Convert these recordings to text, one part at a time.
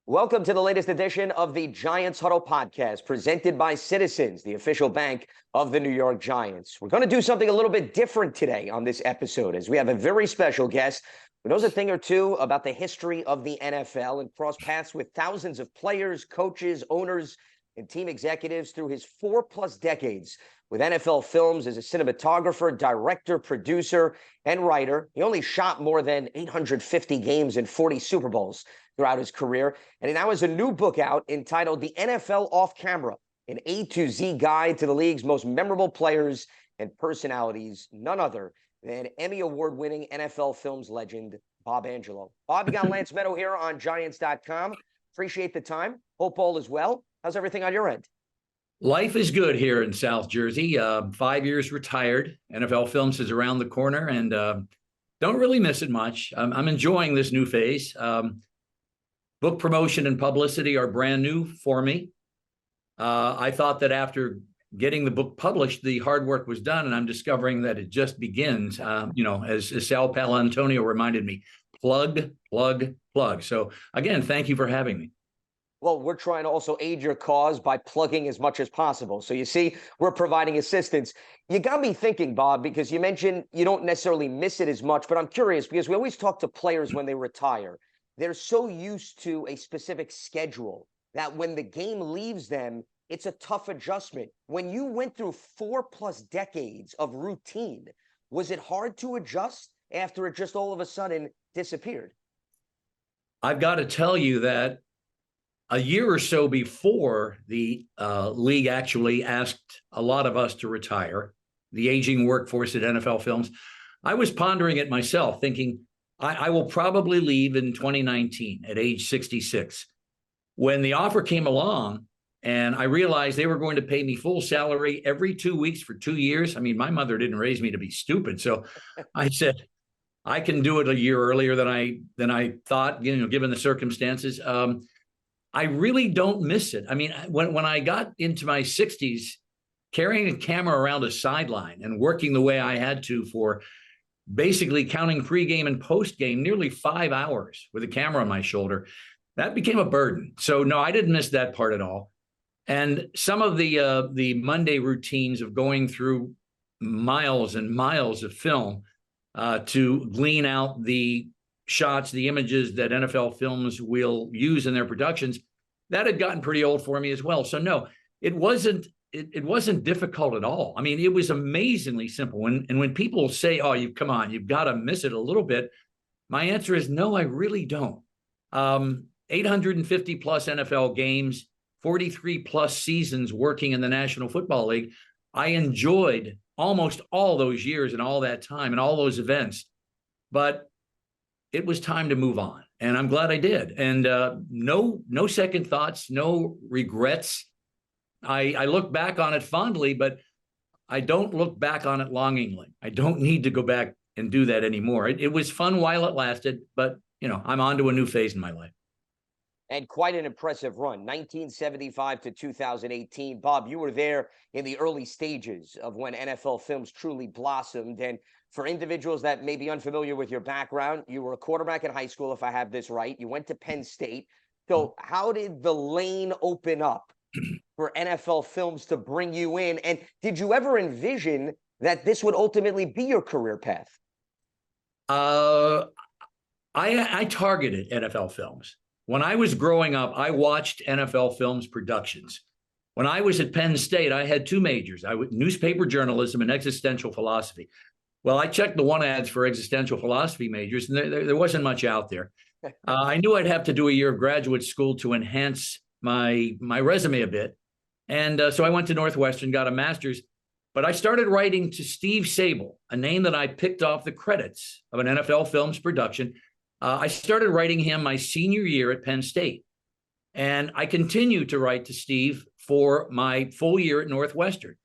Welcome to the latest edition of the Giants Huddle podcast, presented by Citizens, the official bank of the New York Giants. We're going to do something a little bit different today on this episode, as we have a very special guest who knows a thing or two about the history of the NFL and crossed paths with thousands of players, coaches, owners, and team executives through his 4+ decades with NFL Films as a cinematographer, director, producer, and writer. He only shot more than 850 games and 40 Super Bowls throughout his career. And he now has a new book out entitled The NFL Off Camera, an A to Z guide to the league's most memorable players and personalities, none other than Emmy award-winning NFL Films legend, Bob Angelo. Bob, you got Lance Medow here on Giants.com. Appreciate the time. Hope all is well. How's everything on your end? Life is good here in South Jersey. 5 years retired. NFL Films is around the corner, and don't really miss it much. I'm enjoying this new phase. Book promotion and publicity are brand new for me. I thought that after getting the book published, the hard work was done, and I'm discovering that it just begins. As Sal Paolantonio reminded me, plug, plug, plug. So again, thank you for having me. Well, we're trying to also aid your cause by plugging as much as possible. So you see, we're providing assistance. You got me thinking, Bob, because you mentioned you don't necessarily miss it as much, but I'm curious because we always talk to players when they retire. They're so used to a specific schedule that when the game leaves them, it's a tough adjustment. When you went through 4+ decades of routine, was it hard to adjust after it just all of a sudden disappeared? I've got to tell you that a year or so before the league actually asked a lot of us to retire, the aging workforce at NFL Films, I was pondering it myself, thinking, I will probably leave in 2019 at age 66. When the offer came along and I realized they were going to pay me full salary every 2 weeks for 2 years. I mean, my mother didn't raise me to be stupid. So I said, I can do it a year earlier than I thought, given the circumstances. I really don't miss it. I mean, when I got into my 60s, carrying a camera around a sideline and working the way I had to for basically counting pregame and postgame, nearly 5 hours with a camera on my shoulder, that became a burden. So no, I didn't miss that part at all. And some of the Monday routines of going through miles and miles of film to glean out the shots, the images that NFL Films will use in their productions, that had gotten pretty old for me as well. So no, it wasn't difficult at all. I mean, it was amazingly simple. When people say, "Oh, you've got to miss it a little bit," my answer is no, I really don't. 850 plus NFL games, 43 plus seasons working in the National Football League. I enjoyed almost all those years and all that time and all those events, but it was time to move on, and I'm glad I did. And no second thoughts, no regrets. I look back on it fondly, but I don't look back on it longingly. I don't need to go back and do that anymore. It was fun while it lasted, but I'm on to a new phase in my life. And quite an impressive run, 1975 to 2018. Bob, you were there in the early stages of when NFL Films truly blossomed. And for individuals that may be unfamiliar with your background, you were a quarterback in high school, if I have this right. You went to Penn State. So how did the lane open up for NFL Films to bring you in? And did you ever envision that this would ultimately be your career path? I targeted NFL Films. When I was growing up, I watched NFL Films productions. When I was at Penn State, I had 2 majors. I was newspaper journalism and existential philosophy. Well, I checked the one ads for existential philosophy majors, and there wasn't much out there. I knew I'd have to do a year of graduate school to enhance my resume a bit. And so I went to Northwestern, got a master's, but I started writing to Steve Sabol, a name that I picked off the credits of an NFL Films production. I started writing him my senior year at Penn State. And I continued to write to Steve for my full year at Northwestern.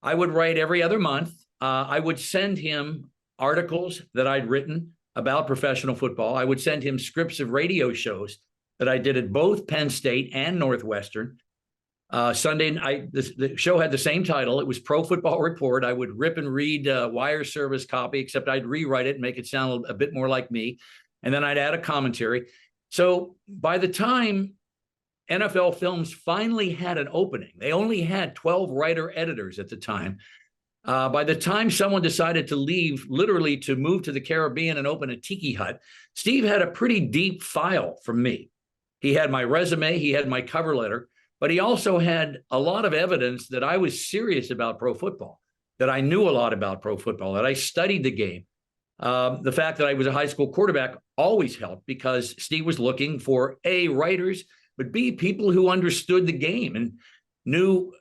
I would write every other month. I would send him articles that I'd written about professional football. I would send him scripts of radio shows that I did at both Penn State and Northwestern. Sunday, the show had the same title. It was Pro Football Report. I would rip and read wire service copy, except I'd rewrite it and make it sound a bit more like me. And then I'd add a commentary. So by the time NFL Films finally had an opening. They only had 12 writer-editors at the time. By the time someone decided to leave, literally to move to the Caribbean and open a tiki hut, Steve had a pretty deep file from me. He had my resume, he had my cover letter, but he also had a lot of evidence that I was serious about pro football, that I knew a lot about pro football, that I studied the game. The fact that I was a high school quarterback always helped because Steve was looking for A, writers, but B, people who understood the game and knew,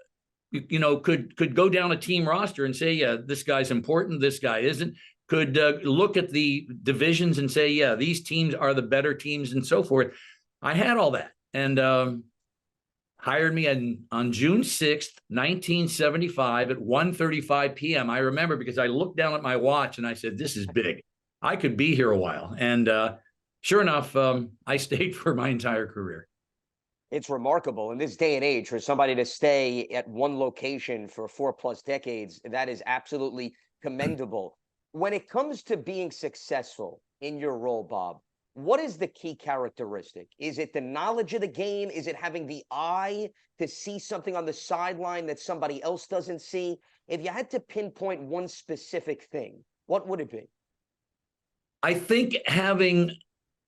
could go down a team roster and say, yeah, this guy's important, this guy isn't, could look at the divisions and say, yeah, these teams are the better teams and so forth. I had all that, and hired me on June 6th, 1975 at 1:35 p.m. I remember because I looked down at my watch and I said, this is big. I could be here a while. And sure enough, I stayed for my entire career. It's remarkable in this day and age for somebody to stay at one location for 4+ decades. That is absolutely commendable. When it comes to being successful in your role, Bob, what is the key characteristic? Is it the knowledge of the game? Is it having the eye to see something on the sideline that somebody else doesn't see? If you had to pinpoint one specific thing, what would it be? I think having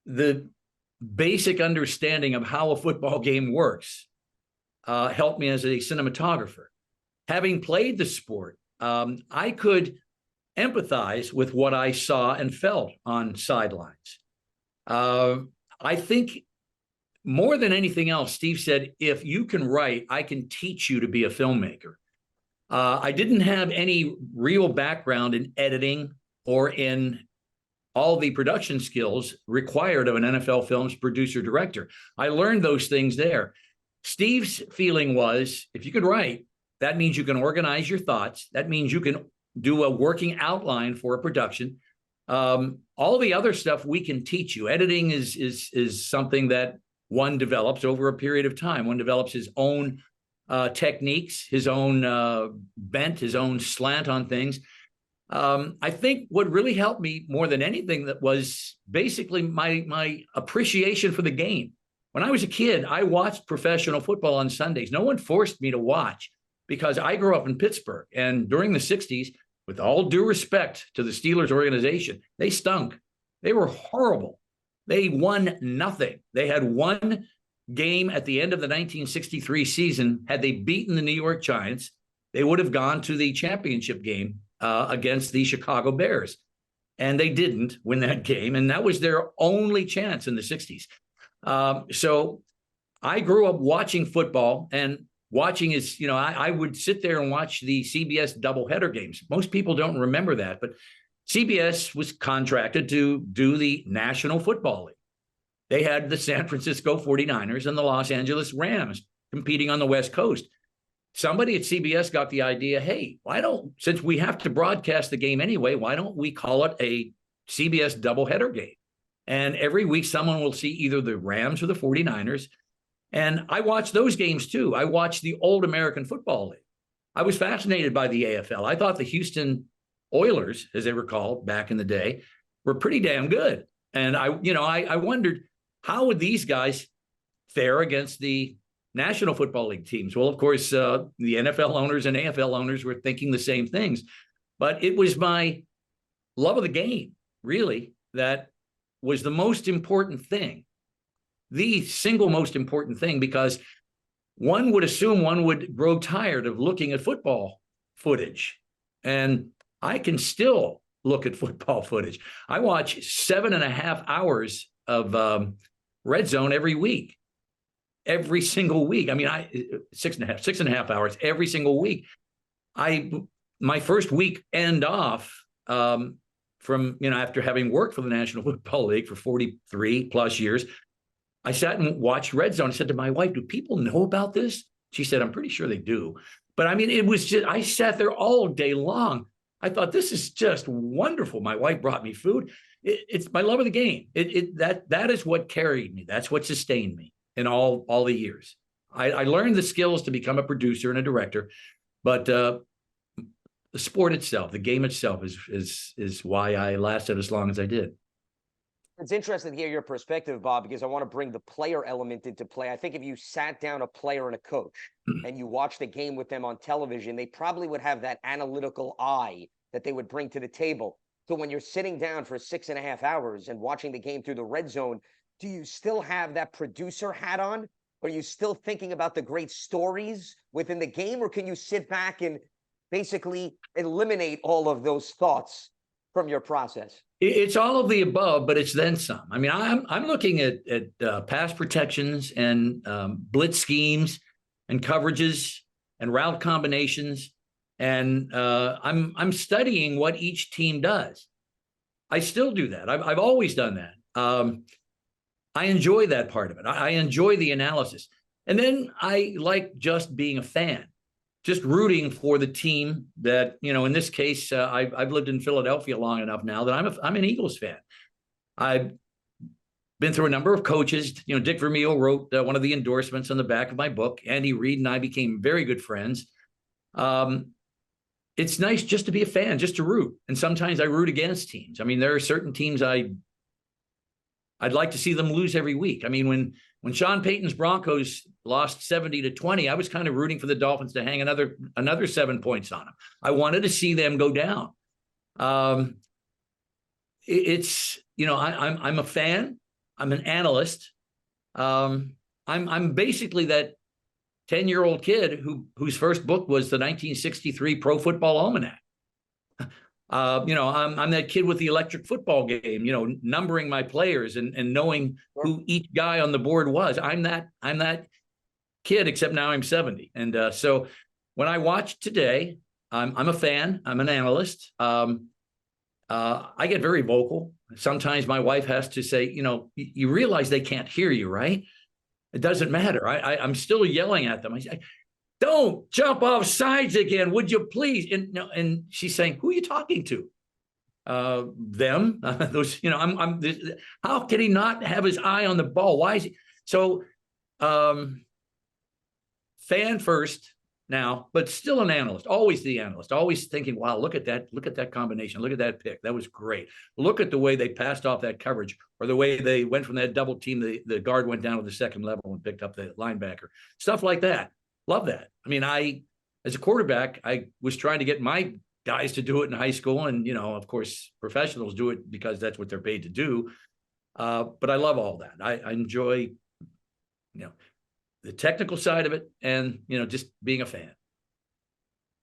the basic understanding of how a football game works helped me as a cinematographer. Having played the sport, I could empathize with what I saw and felt on sidelines. I think more than anything else, Steve said, if you can write, I can teach you to be a filmmaker. I didn't have any real background in editing or in all the production skills required of an NFL Films producer director. I learned those things there. Steve's feeling was, if you could write, that means you can organize your thoughts. That means you can do a working outline for a production. All the other stuff we can teach you. Editing is something that one develops over a period of time. One develops his own techniques, his own bent, his own slant on things. I think what really helped me more than anything that was basically my appreciation for the game. When I was a kid, I watched professional football on Sundays. No one forced me to watch because I grew up in Pittsburgh. And during the 60s, with all due respect to the Steelers organization, they stunk. They were horrible. They won nothing. They had one game at the end of the 1963 season. Had they beaten the New York Giants, they would have gone to the championship game against the Chicago Bears. And they didn't win that game. And that was their only chance in the 60s. So I grew up watching football, and watching is, I would sit there and watch the CBS doubleheader games. Most people don't remember that, but CBS was contracted to do the National Football League. They had the San Francisco 49ers and the Los Angeles Rams competing on the West Coast. Somebody at CBS got the idea, hey, since we have to broadcast the game anyway, why don't we call it a CBS doubleheader game? And every week someone will see either the Rams or the 49ers. And I watched those games too. I watched the old American Football League. I was fascinated by the AFL. I thought the Houston Oilers, as they were called back in the day, were pretty damn good. And I wondered, how would these guys fare against the National Football League teams? Well, of course, the NFL owners and AFL owners were thinking the same things. But it was my love of the game, really, that was the most important thing. The single most important thing, because one would assume one would grow tired of looking at football footage. And I can still look at football footage. I watch 7.5 hours of Red Zone every week, every single week. I mean, 6.5 hours every single week. My first week end off from, after having worked for the National Football League for 43 plus years, I sat and watched Red Zone. I said to my wife, do people know about this? She said, I'm pretty sure they do. But I mean, it was just, I sat there all day long. I thought, this is just wonderful. My wife brought me food. It's my love of the game. That is what carried me. That's what sustained me in all the years. I learned the skills to become a producer and a director, but the sport itself, the game itself is why I lasted as long as I did. It's interesting to hear your perspective, Bob, because I want to bring the player element into play. I think if you sat down a player and a coach and you watched the game with them on television, they probably would have that analytical eye that they would bring to the table. So when you're sitting down for 6.5 hours and watching the game through the red zone, do you still have that producer hat on? Are you still thinking about the great stories within the game, or can you sit back and basically eliminate all of those thoughts from your process? It's all of the above, but it's then some. I mean, I'm looking at pass protections and blitz schemes and coverages and route combinations, and I'm studying what each team does. I still do that. I've always done that. I enjoy that part of it. I enjoy the analysis, and then I like just being a fan, just rooting for the team that, in this case, I've lived in Philadelphia long enough now that I'm an Eagles fan. I've been through a number of coaches. Dick Vermeil wrote one of the endorsements on the back of my book. Andy Reid and I became very good friends. It's nice just to be a fan, just to root. And sometimes I root against teams. I mean, there are certain teams I'd like to see them lose every week. I mean, when Sean Payton's Broncos lost 70-20, I was kind of rooting for the Dolphins to hang another 7 points on them. I wanted to see them go down. I'm a fan. I'm an analyst. I'm basically that 10-year-old kid whose first book was the 1963 Pro Football Almanac. I'm that kid with the electric football game, numbering my players and knowing who each guy on the board was. I'm that kid, except now I'm 70. And so when I watch today, I'm a fan. I'm an analyst. I get very vocal. Sometimes my wife has to say, you realize they can't hear you, right? It doesn't matter. I'm still yelling at them. I say, don't jump off sides again, would you please? And she's saying, who are you talking to? Them. Those. How can he not have his eye on the ball? Why is he so? Fan first now, but still an analyst. Always the analyst. Always thinking, wow, look at that combination. Look at that pick. That was great. Look at the way they passed off that coverage, or the way they went from that double team. The guard went down to the second level and picked up the linebacker. Stuff like that. Love that. I mean, as a quarterback, I was trying to get my guys to do it in high school. And, of course, professionals do it because that's what they're paid to do. But I love all that. I enjoy, the technical side of it and, just being a fan.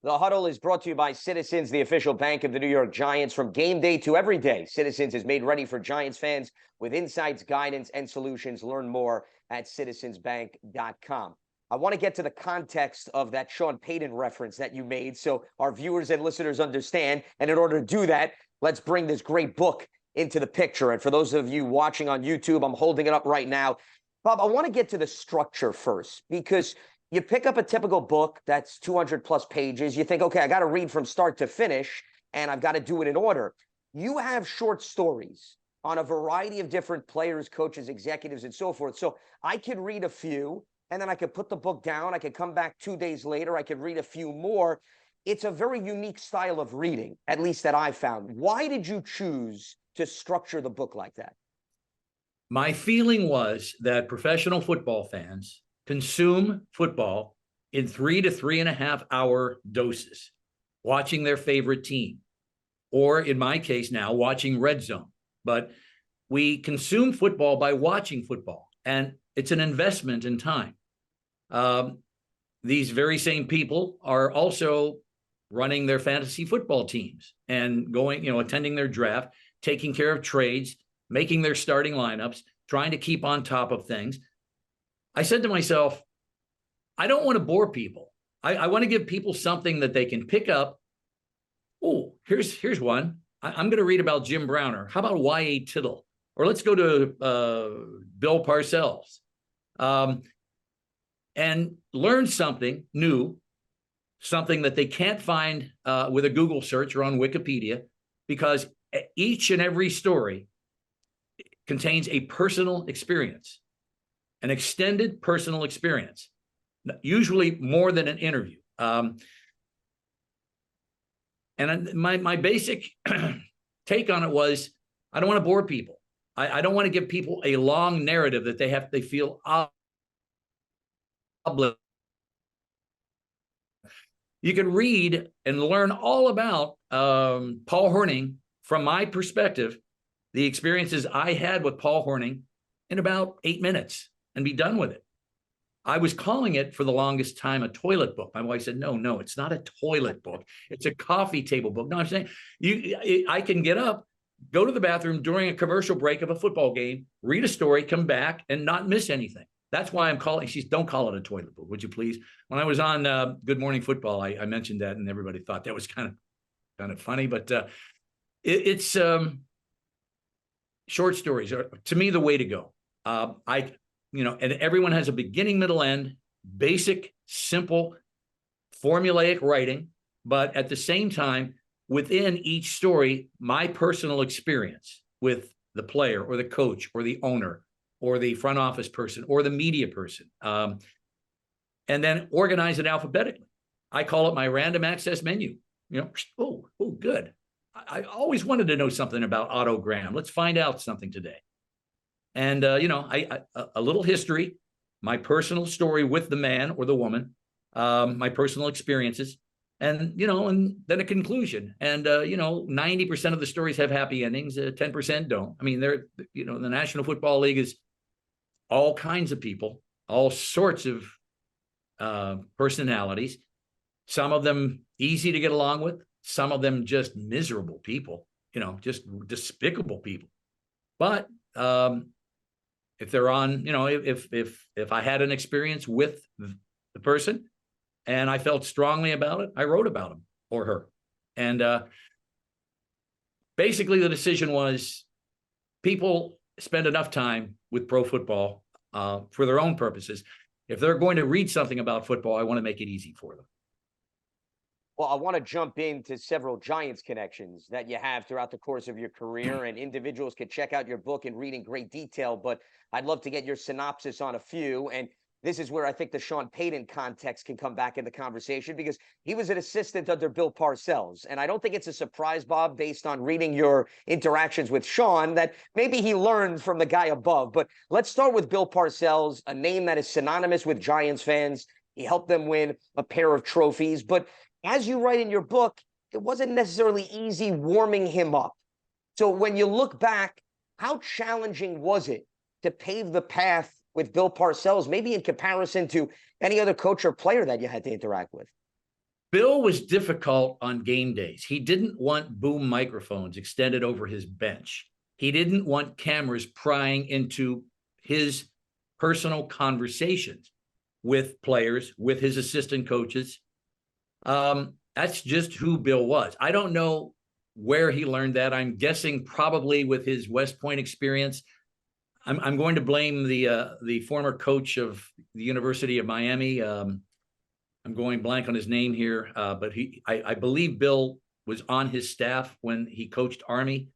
The Huddle is brought to you by Citizens, the official bank of the New York Giants. From game day to every day, Citizens is made ready for Giants fans with insights, guidance, and solutions. Learn more at citizensbank.com. I want to get to the context of that Sean Payton reference that you made so our viewers and listeners understand. And in order to do that, let's bring this great book into the picture. And for those of you watching on YouTube, I'm holding it up right now. Bob, I want to get to the structure first, because you pick up a typical book that's 200 plus pages. You think, okay, I got to read from start to finish, and I've got to do it in order. You have short stories on a variety of different players, coaches, executives, and so forth. So I could read a few, and then I could put the book down. I could come back 2 days later. I could read a few more. It's a very unique style of reading, at least that I found. Why did you choose to structure the book like that? My feeling was that professional football fans consume football in 3 to 3.5 hour doses, watching their favorite team, or in my case now, watching Red Zone. But we consume football by watching football, and it's an investment in time. These very same people are also running their fantasy football teams and going, attending their draft, taking care of trades, making their starting lineups, trying to keep on top of things. I said to myself, I don't want to bore people. I want to give people something that they can pick up. Oh, here's one. I'm going to read about Jim Browner. How about Y.A. Tittle? Or let's go to Bill Parcells. And learn something new, something that they can't find with a Google search or on Wikipedia, because each and every story contains a personal experience, an extended personal experience, usually more than an interview. And my basic take on it was, I don't want to bore people. I don't want to give people a long narrative that they feel obligated. You can read and learn all about Paul Hornung from my perspective, the experiences I had with Paul Hornung in about 8 minutes and be done with it. I was calling it for the longest time a toilet book. My wife said, no, it's not a toilet book. It's a coffee table book. No, I'm saying I can get up, go to the bathroom during a commercial break of a football game, read a story, come back and not miss anything. That's why I'm calling. Don't call it a toilet book, would you please? When I was on Good Morning Football, I mentioned that and everybody thought that was kind of funny, but it's short stories are, to me, the way to go. And everyone has a beginning, middle, end, basic, simple, formulaic writing, but at the same time, within each story, my personal experience with the player or the coach or the owner or the front office person or the media person, and then organize it alphabetically. I call it my random access menu. Good. I always wanted to know something about Otto Graham. Let's find out something today. And, a little history, my personal story with the man or the woman, my personal experiences, and then a conclusion. And, 90% of the stories have happy endings, 10% don't. I mean, the National Football League is all kinds of people, all sorts of personalities, some of them easy to get along with, some of them just miserable people, just despicable people. But if they're on, if I had an experience with the person and I felt strongly about it, I wrote about him or her. And basically the decision was people spend enough time with pro football for their own purposes. If they're going to read something about football, I want to make it easy for them. Well, I want to jump into several Giants connections that you have throughout the course of your career, and individuals could check out your book and read in great detail, but I'd love to get your synopsis on a few. And this is where I think the Sean Payton context can come back in the conversation, because he was an assistant under Bill Parcells. And I don't think it's a surprise, Bob, based on reading your interactions with Sean, that maybe he learned from the guy above. But let's start with Bill Parcells, a name that is synonymous with Giants fans. He helped them win a pair of trophies, but as you write in your book, it wasn't necessarily easy warming him up. So when you look back, how challenging was it to pave the path with Bill Parcells, maybe in comparison to any other coach or player that you had to interact with? Bill was difficult on game days. He didn't want boom microphones extended over his bench. He didn't want cameras prying into his personal conversations with players, with his assistant coaches. That's just who Bill was. I don't know where he learned that. I'm guessing probably with his West Point experience. I'm going to blame the former coach of the University of Miami. I'm going blank on his name here, but I believe Bill was on his staff when he coached Army.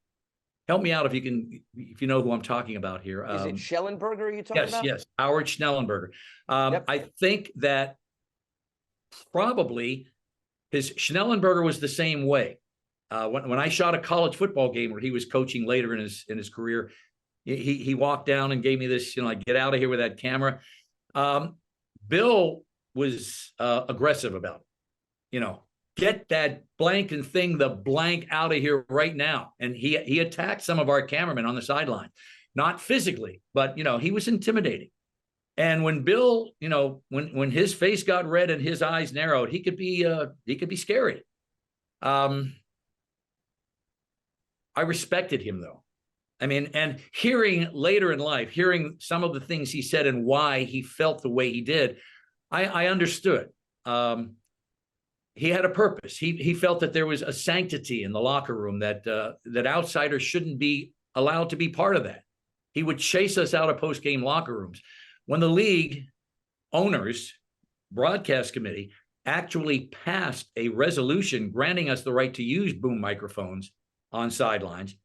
Help me out if you know who I'm talking about here. Is it Schellenberger you're talking about? Yes, Howard Schnellenberger. Yep. I think that probably Schnellenberger was the same way. When I shot a college football game where he was coaching later in his career, he walked down and gave me this, like, get out of here with that camera. Bill was aggressive about it. Get that blank and thing, the blank, out of here right now. And he attacked some of our cameramen on the sideline, not physically, but he was intimidating. And when Bill, when his face got red and his eyes narrowed, he could be scary. I respected him, though. I mean, and hearing later in life, hearing some of the things he said and why he felt the way he did, I understood. He had a purpose. He felt that there was a sanctity in the locker room, that outsiders shouldn't be allowed to be part of that. He would chase us out of post-game locker rooms. When the league owners, broadcast committee, actually passed a resolution granting us the right to use boom microphones on sidelines,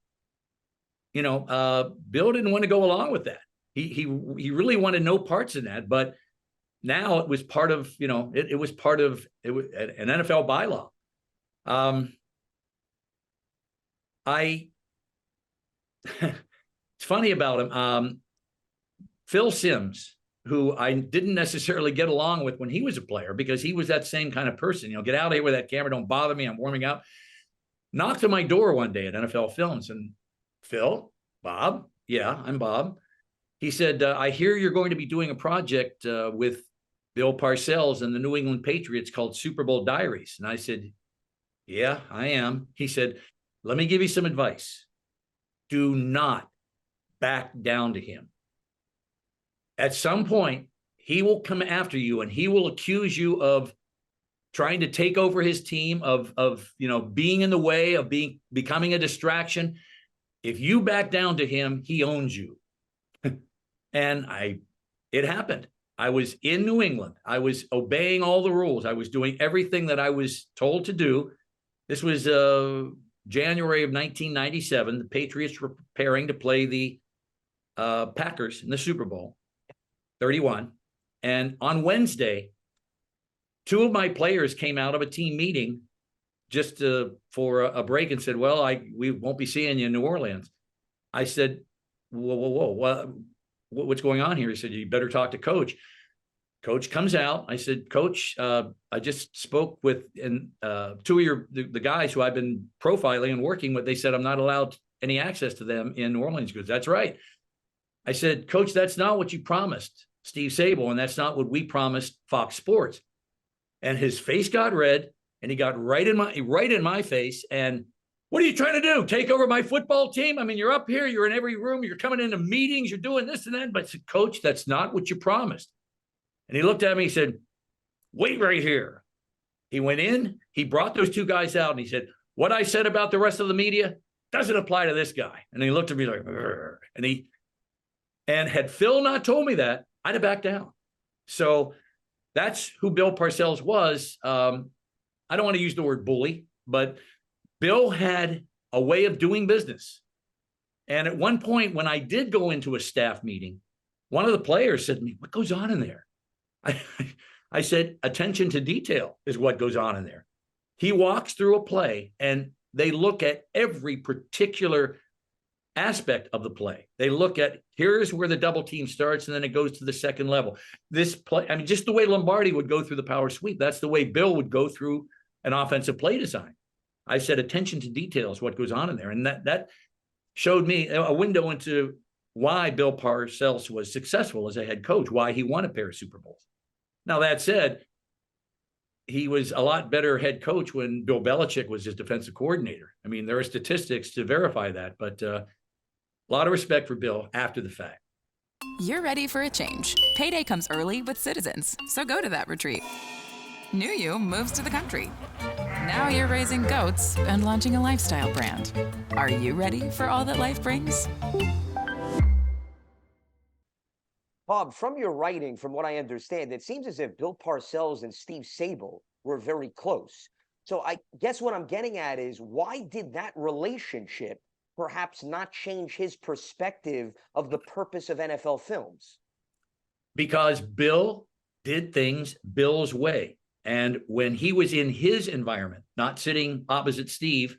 Bill didn't want to go along with that. He really wanted no parts in that. But now it was part of, it was part of an NFL bylaw. It's funny about him. Phil Simms, who I didn't necessarily get along with when he was a player, because he was that same kind of person. Get out of here with that camera. Don't bother me. I'm warming up. Knocked on my door one day at NFL Films, and Phil, Bob, yeah, I'm Bob. He said, I hear you're going to be doing a project with Bill Parcells and the New England Patriots called Super Bowl Diaries. And I said, yeah, I am. He said, let me give you some advice. Do not back down to him. At some point, he will come after you and he will accuse you of trying to take over his team, of being in the way, of becoming a distraction. If you back down to him, he owns you. And it happened. I was in New England. I was obeying all the rules. I was doing everything that I was told to do. This was January of 1997. The Patriots were preparing to play the Packers in the Super Bowl 31. And on Wednesday, two of my players came out of a team meeting just for a break and said, well, we won't be seeing you in New Orleans. I said, whoa, what's going on here? He said, you better talk to Coach. Coach comes out. I said, Coach, I just spoke with two of the guys who I've been profiling and working with. They said I'm not allowed any access to them in New Orleans. He goes, that's right. I said, Coach, that's not what you promised Steve Sabol, and that's not what we promised Fox Sports. And his face got red, and he got right in my face. And what are you trying to do? Take over my football team? I mean, you're up here, you're in every room, you're coming into meetings, you're doing this and that. But I said, Coach, that's not what you promised. And he looked at me, he said, wait right here. He went in, he brought those two guys out, and he said, what I said about the rest of the media doesn't apply to this guy. And he looked at me like, Rrr. And had Phil not told me that, I'd have backed down. So that's who Bill Parcells was. I don't want to use the word bully, but Bill had a way of doing business. And at one point, when I did go into a staff meeting, one of the players said to me, what goes on in there? I said, attention to detail is what goes on in there. He walks through a play and they look at every particular aspect of the play. They look at, here's where the double team starts, and then it goes to the second level. This play, I mean, just the way Lombardi would go through the power sweep, that's the way Bill would go through an offensive play design. I said, attention to detail is what goes on in there. And that showed me a window into why Bill Parcells was successful as a head coach, why he won a pair of Super Bowls. Now, that said, he was a lot better head coach when Bill Belichick was his defensive coordinator. I mean, there are statistics to verify that, but a lot of respect for Bill after the fact. You're ready for a change. Payday comes early with Citizens, so go to that retreat. New You moves to the country. Now you're raising goats and launching a lifestyle brand. Are you ready for all that life brings? Bob, from your writing, from what I understand, it seems as if Bill Parcells and Steve Sabol were very close. So I guess what I'm getting at is, why did that relationship perhaps not change his perspective of the purpose of NFL Films? Because Bill did things Bill's way. And when he was in his environment, not sitting opposite Steve,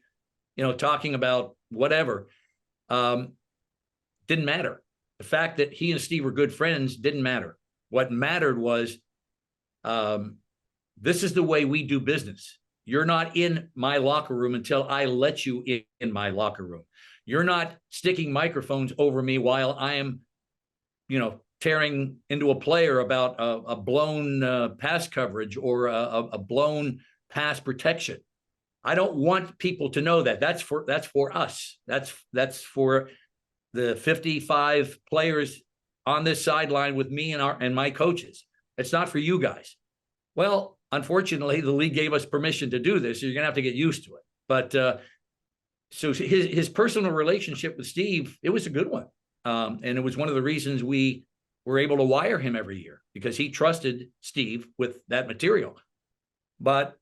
talking about whatever, didn't matter. The fact that he and Steve were good friends didn't matter. What mattered was, this is the way we do business. You're not in my locker room until I let you in my locker room. You're not sticking microphones over me while I am, tearing into a player about a blown pass coverage or a blown pass protection. I don't want people to know that. That's for us. That's for the 55 players on this sideline with me and my coaches. It's not for you guys. Well, unfortunately, the league gave us permission to do this, so you're gonna have to get used to it. But so his personal relationship with Steve, it was a good one, and it was one of the reasons we were able to wire him every year, because he trusted Steve with that material. But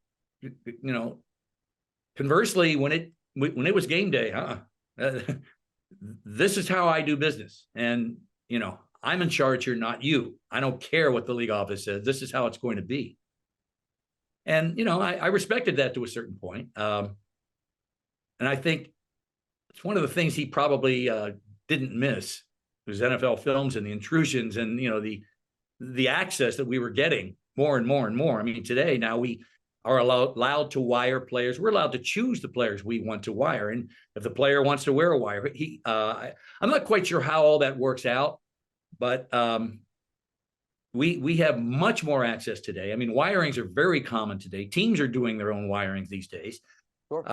conversely, when it was game day, this is how I do business, and I'm in charge here, not you. I don't care what the league office says. This is how it's going to be. And I respected that to a certain point, and I think it's one of the things he probably didn't miss. It was NFL Films and the intrusions and, you know, the access that we were getting more and more and more. I mean, today now we are allowed to wire players. We're allowed to choose the players we want to wire. And if the player wants to wear a wire, I'm not quite sure how all that works out, but we have much more access today. I mean, wirings are very common today. Teams are doing their own wirings these days. Sure.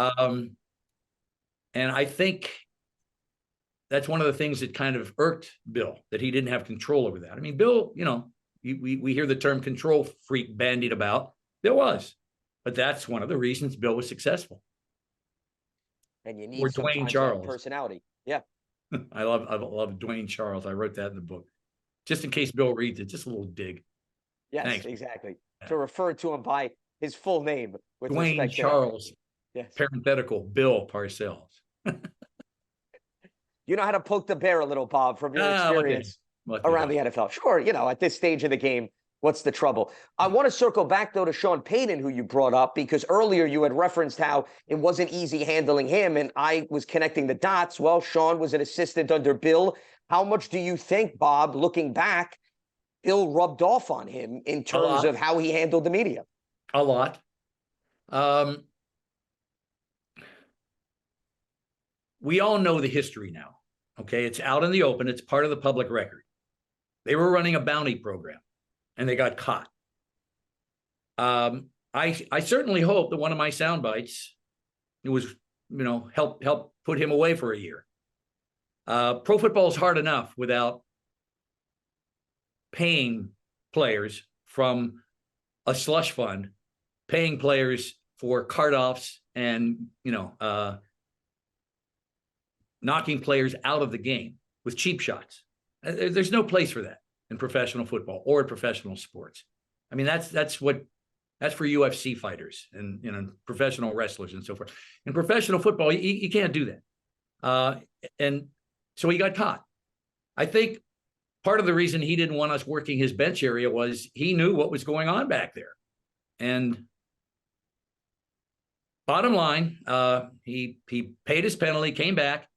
And I think that's one of the things that kind of irked Bill, that he didn't have control over that. I mean, Bill, you know, we hear the term control freak bandied about. There was, but that's one of the reasons Bill was successful. And you need Dwayne Charles personality. Yeah. I love Dwayne Charles. I wrote that in the book, just in case Bill reads it. Just a little dig. Yes, Thanks. Exactly. To refer to him by his full name with Dwayne respect Charles. Yes. Parenthetical Bill Parcells. You know how to poke the bear a little, Bob, from your experience around the NFL. Sure, you know, at this stage of the game, what's the trouble? I want to circle back, though, to Sean Payton, who you brought up, because earlier you had referenced how it wasn't easy handling him, and I was connecting the dots. Well, Sean was an assistant under Bill. How much do you think, Bob, looking back, Bill rubbed off on him in terms of how he handled the media? A lot. We all know the history now, okay? It's out in the open. It's part of the public record. They were running a bounty program, and they got caught. I certainly hope that one of my sound bites, it was, you know, help put him away for a year. Pro football is hard enough without paying players from a slush fund, paying players for cart-offs and, you know, knocking players out of the game with cheap shots. There's no place for that in professional football or in professional sports. I mean, that's for UFC fighters and, you know, professional wrestlers and so forth. In professional football, you can't do that. And so he got caught. I think part of the reason he didn't want us working his bench area was he knew what was going on back there. And bottom line, he paid his penalty, came back.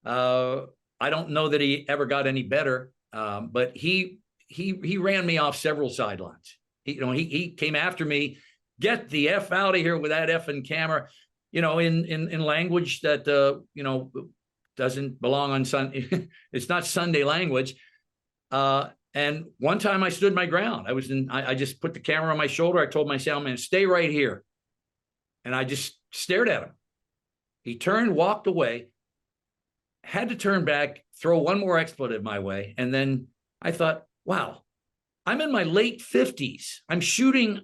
I don't know that he ever got any better, but he ran me off several sidelines. He came after me, get the F out of here with that effing camera, you know, in language that, you know, doesn't belong on Sunday. It's not Sunday language. And one time I stood my ground. I just put the camera on my shoulder. I told my sound man, stay right here. And I just stared at him. He turned, walked away, had to turn back, throw one more expletive my way. And then I thought, wow, I'm in my late 50s. I'm shooting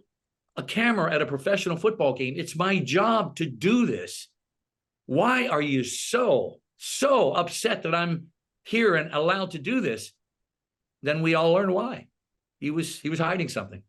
a camera at a professional football game. It's my job to do this. Why are you so upset that I'm here and allowed to do this? Then we all learned why. He was hiding something.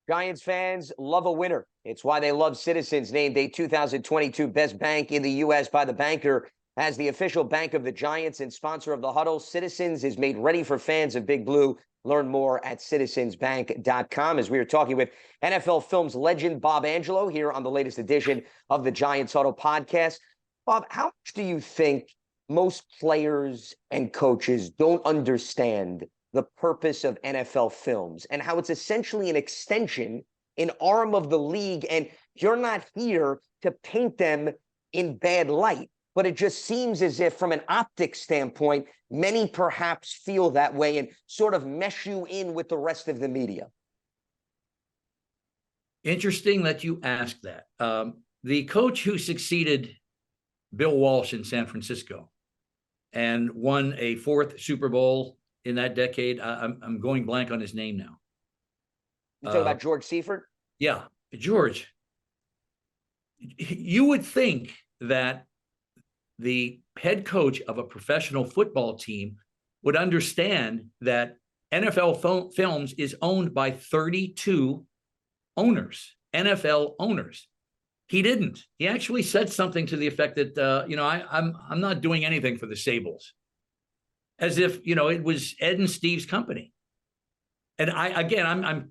Giants fans love a winner. It's why they love Citizens, named a 2022 Best Bank in the U.S. by The Banker. As the official bank of the Giants and sponsor of the Huddle, Citizens is made ready for fans of Big Blue. Learn more at citizensbank.com. As we are talking with NFL Films legend Bob Angelo here on the latest edition of the Giants Huddle podcast. Bob, how much do you think most players and coaches don't understand the purpose of NFL Films and how it's essentially an extension, an arm of the league, and you're not here to paint them in bad light, but it just seems as if from an optics standpoint, many perhaps feel that way and sort of mesh you in with the rest of the media. Interesting that you asked that. The coach who succeeded Bill Walsh in San Francisco and won a 4th Super Bowl in that decade, I'm going blank on his name now. You talking about George Seifert? Yeah, George. You would think that the head coach of a professional football team would understand that NFL Films is owned by 32 owners, NFL owners. He didn't. He actually said something to the effect that, you know, I'm not doing anything for the Sabols, as if, you know, it was Ed and Steve's company. And I'm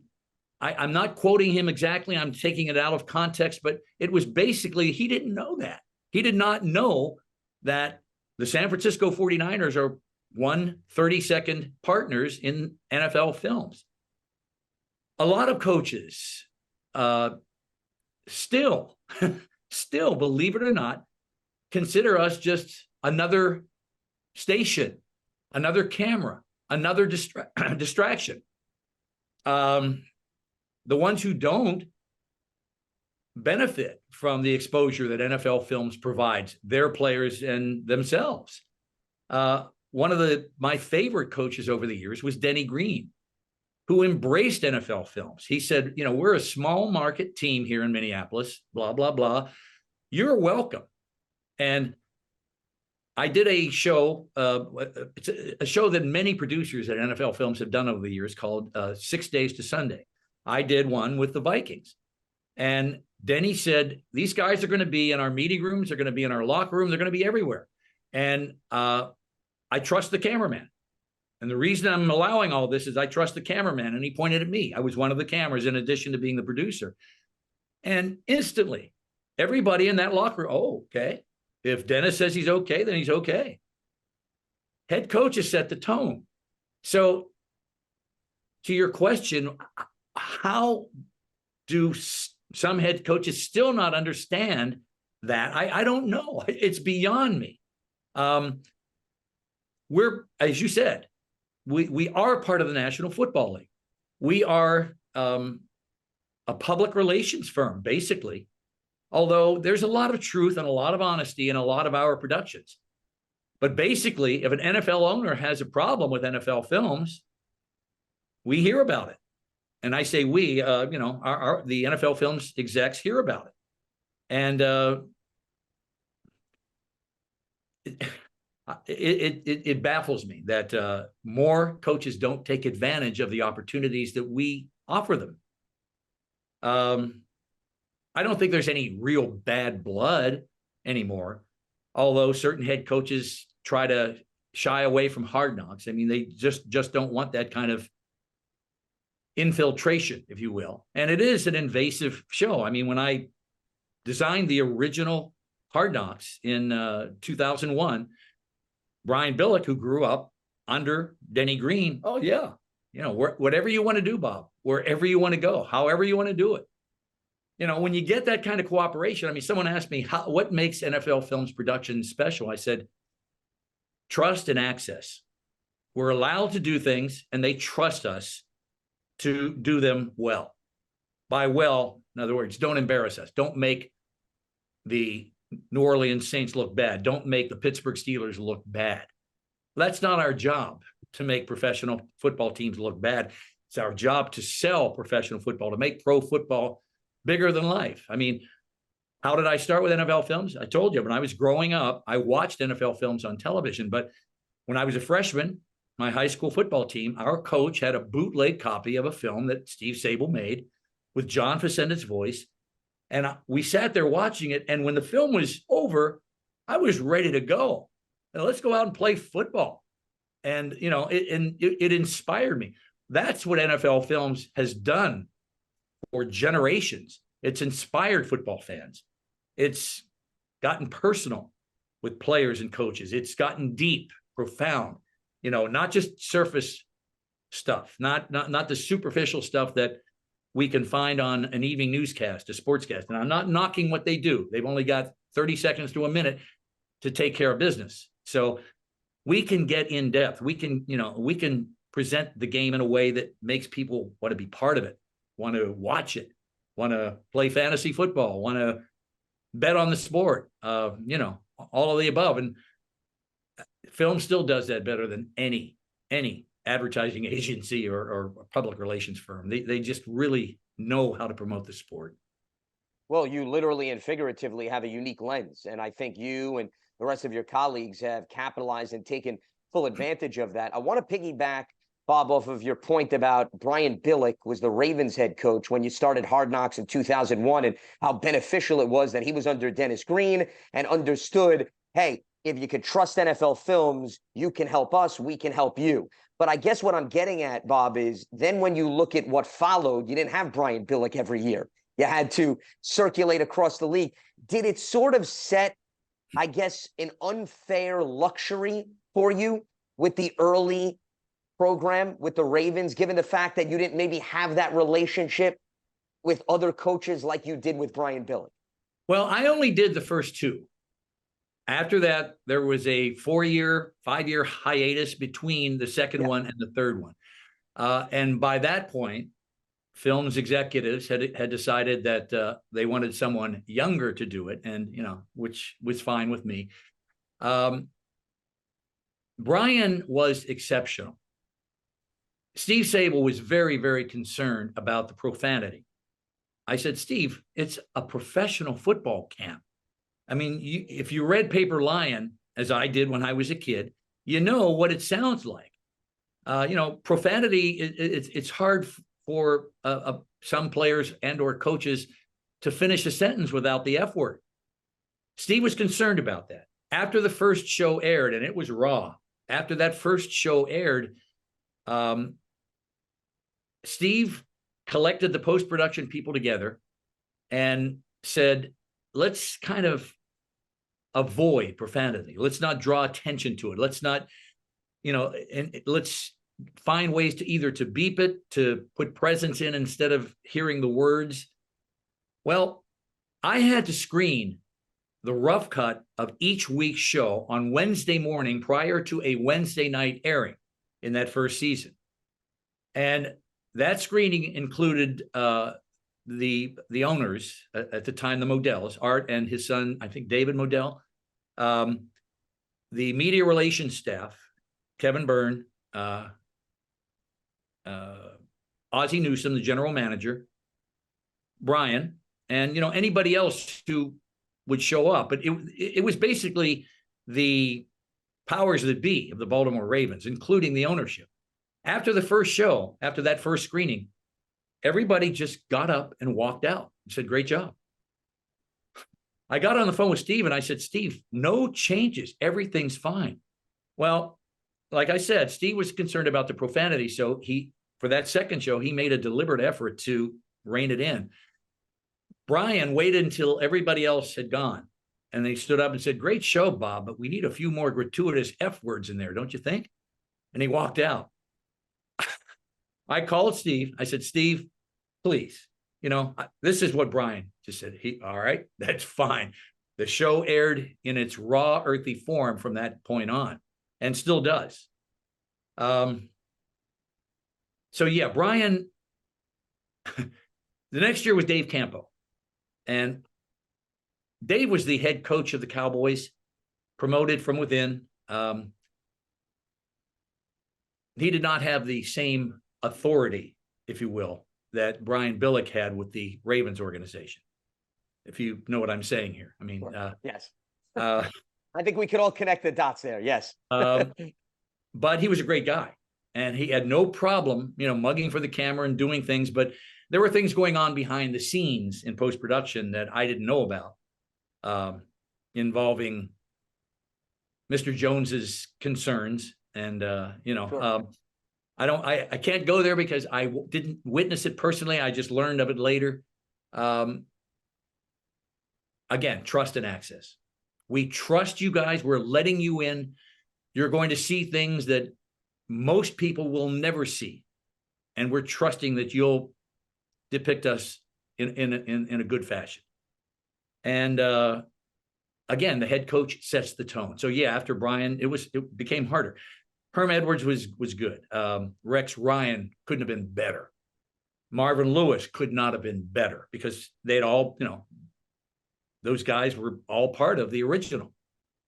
not quoting him exactly. I'm taking it out of context, but it was basically, he didn't know that. He did not know that The San Francisco 49ers are 1/32nd partners in NFL films. A lot of coaches still, believe it or not, consider us just another station, another camera, another distraction. The ones who don't benefit from the exposure that NFL films provides their players and themselves. One of my favorite coaches over the years was Denny Green, who embraced NFL films. He said, we're a small market team here in Minneapolis, blah, blah, blah. You're welcome. And I did a show, it's a show that many producers at NFL Films have done over the years called 6 Days to Sunday. I did one with the Vikings. And Denny said, these guys are going to be in our meeting rooms, they're going to be in our locker room, they're going to be everywhere. And I trust the cameraman. And the reason I'm allowing all this is I trust the cameraman. And he pointed at me. I was one of the cameras in addition to being the producer. And instantly, everybody in that locker room, oh, okay. If Dennis says he's okay, then he's okay. Head coaches set the tone. So to your question, how do some head coaches still not understand that? I don't know. It's beyond me. We're, as you said, we are part of the National Football League. We are a public relations firm, basically, although there's a lot of truth and a lot of honesty in a lot of our productions. But basically, if an NFL owner has a problem with NFL films, we hear about it. And I say we, the NFL Films execs hear about it. And it baffles me that more coaches don't take advantage of the opportunities that we offer them. I don't think there's any real bad blood anymore, although certain head coaches try to shy away from Hard Knocks. I mean, they just don't want that kind of infiltration, if you will. And it is an invasive show. I mean, when I designed the original Hard Knocks in 2001, Brian Billick, who grew up under Denny Green, oh yeah, whatever you want to do, Bob, wherever you want to go, however you want to do it. When you get that kind of cooperation, I mean, someone asked me, what makes NFL Films production special? I said, trust and access. We're allowed to do things, and they trust us to do them well. By well, in other words, don't embarrass us. Don't make the New Orleans Saints look bad. Don't make the Pittsburgh Steelers look bad. That's not our job, to make professional football teams look bad. It's our job to sell professional football, to make pro football bigger than life. I mean, how did I start with NFL Films? I told you, when I was growing up, I watched NFL Films on television. But when I was a freshman, my high school football team, our coach had a bootleg copy of a film that Steve Sabol made with John Facenda's voice. And we sat there watching it. And when the film was over, I was ready to go. And let's go out and play football. And, it inspired me. That's what NFL Films has done for generations. It's inspired football fans. It's gotten personal with players and coaches. It's gotten deep, profound, not just surface stuff, not the superficial stuff that we can find on an evening newscast, a sportscast. And I'm not knocking what they do. They've only got 30 seconds to a minute to take care of business. So we can get in depth. We can present the game in a way that makes people want to be part of it, want to watch it, want to play fantasy football, want to bet on the sport, all of the above. And film still does that better than any advertising agency or public relations firm. They just really know how to promote the sport. Well, you literally and figuratively have a unique lens. And I think you and the rest of your colleagues have capitalized and taken full advantage of that. I want to piggyback, Bob, off of your point about Brian Billick was the Ravens head coach when you started Hard Knocks in 2001, and how beneficial it was that he was under Dennis Green and understood, hey, if you could trust NFL Films, you can help us, we can help you. But I guess what I'm getting at, Bob, is then when you look at what followed, you didn't have Brian Billick every year. You had to circulate across the league. Did it sort of set I guess, an unfair luxury for you with the early program with the Ravens, given the fact that you didn't maybe have that relationship with other coaches like you did with Brian Billick? Well, I only did the first two. After that, there was a 4-year, 5-year hiatus between the second one and the third one. And by that point, films executives had decided that they wanted someone younger to do it, and which was fine with me. Brian was exceptional. Steve Sabol was very, very concerned about the profanity. I said, Steve, it's a professional football camp. I mean, if you read Paper Lion, as I did when I was a kid, you know what it sounds like. Profanity, it's hard for some players and or coaches to finish a sentence without the F word. Steve was concerned about that. After the first show aired, and it was raw, after that first show aired, Steve collected the post-production people together and said, let's kind of avoid profanity. Let's not draw attention to it. Let's not, and let's find ways to either to beep it, to put presence in instead of hearing the words. Well, I had to screen the rough cut of each week's show on Wednesday morning prior to a Wednesday night airing in that first season. And that screening included the owners at the time, the Modells, Art and his son, I think David Modell, the media relations staff, Kevin Byrne, Ozzie Newsome, the general manager, Brian, and anybody else who would show up. But it was basically the powers that be of the Baltimore Ravens, including the ownership. After the first show, after that first screening, everybody just got up and walked out and said, great job. I got on the phone with Steve and I said, Steve, no changes. Everything's fine. Well, like I said, Steve was concerned about the profanity. So for that second show, he made a deliberate effort to rein it in. Brian waited until everybody else had gone. And they stood up and said, great show, Bob, but we need a few more gratuitous F words in there, don't you think? And he walked out. I called Steve. I said, Steve, please, this is what Brian just said. All right, that's fine. The show aired in its raw, earthy form from that point on, and still does. So yeah, Brian, the next year was Dave Campo. And Dave was the head coach of the Cowboys, promoted from within. He did not have the same authority, if you will, that Brian Billick had with the Ravens organization, if you know what I'm saying here. I mean, yes. I think we could all connect the dots there. Yes. But he was a great guy, and he had no problem, mugging for the camera and doing things. But there were things going on behind the scenes in post-production that I didn't know about, involving Mr. Jones's concerns. And, sure. I can't go there because I didn't witness it personally. I just learned of it later. Again, trust and access. We trust you guys. We're letting you in. You're going to see things that most people will never see. And we're trusting that you'll depict us in a good fashion. And again, the head coach sets the tone. So yeah, after Brian, it became harder. Herm Edwards was good. Rex Ryan couldn't have been better. Marvin Lewis could not have been better because they'd all, those guys were all part of the original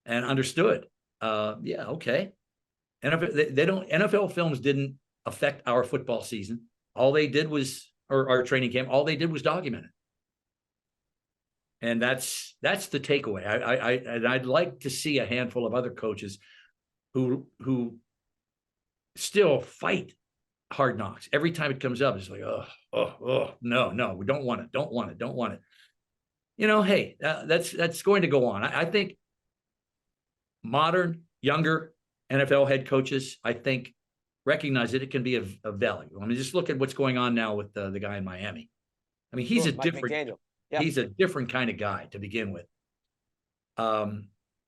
and understood. Yeah, okay. NFL films didn't affect our football season. All they did was, or our training camp, all they did was document it. And that's the takeaway. I'd like to see a handful of other coaches who still fight Hard Knocks. Every time it comes up, it's like, no, we don't want it. Hey, that's going to go on. I think modern, younger NFL head coaches, I think, recognize that it can be of value. I mean, just look at what's going on now with the guy in Miami. I mean, he's a different kind of guy to begin with.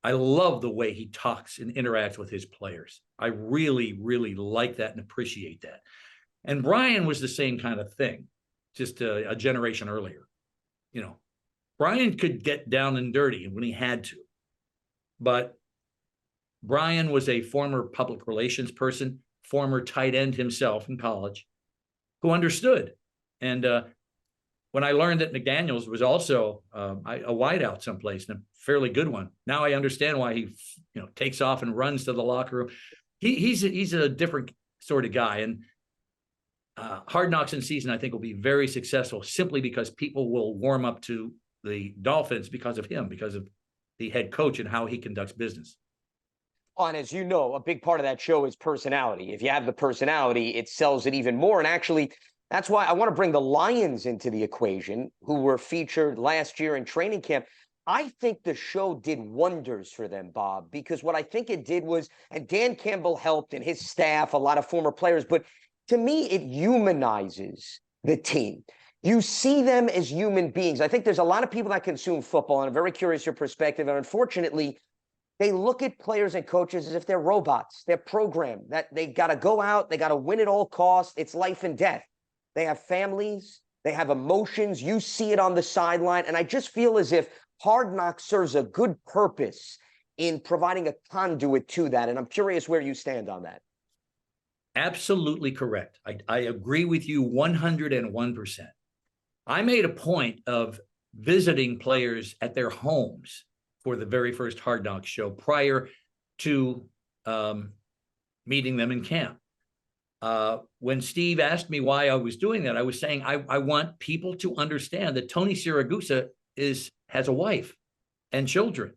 I love the way he talks and interacts with his players. I really, really like that and appreciate that. And Brian was the same kind of thing, just a generation earlier. You know, Brian could get down and dirty when he had to, but Brian was a former public relations person, former tight end himself in college, who understood. And when I learned that McDaniels was also a wideout someplace, and a fairly good one, now I understand why he, takes off and runs to the locker room. He's a different sort of guy, and Hard Knocks in season I think will be very successful simply because people will warm up to the Dolphins because of him, because of the head coach and how he conducts business. And as you know, a big part of that show is personality. If you have the personality, it sells it even more. And actually, that's why I want to bring the Lions into the equation, who were featured last year in training camp. I think the show did wonders for them, Bob, because what I think it did was, and Dan Campbell helped and his staff, a lot of former players, but to me, it humanizes the team. You see them as human beings. I think there's a lot of people that consume football, and I'm very curious your perspective. And unfortunately, they look at players and coaches as if they're robots. They're programmed, that they got to go out, they got to win at all costs. It's life and death. They have families, they have emotions. You see it on the sideline. And I just feel as if Hard Knocks serves a good purpose in providing a conduit to that. And I'm curious where you stand on that. Absolutely correct. I agree with you 101%. I made a point of visiting players at their homes for the very first Hard Knocks show prior to meeting them in camp. When Steve asked me why I was doing that, I was saying I want people to understand that Tony Siragusa has a wife and children,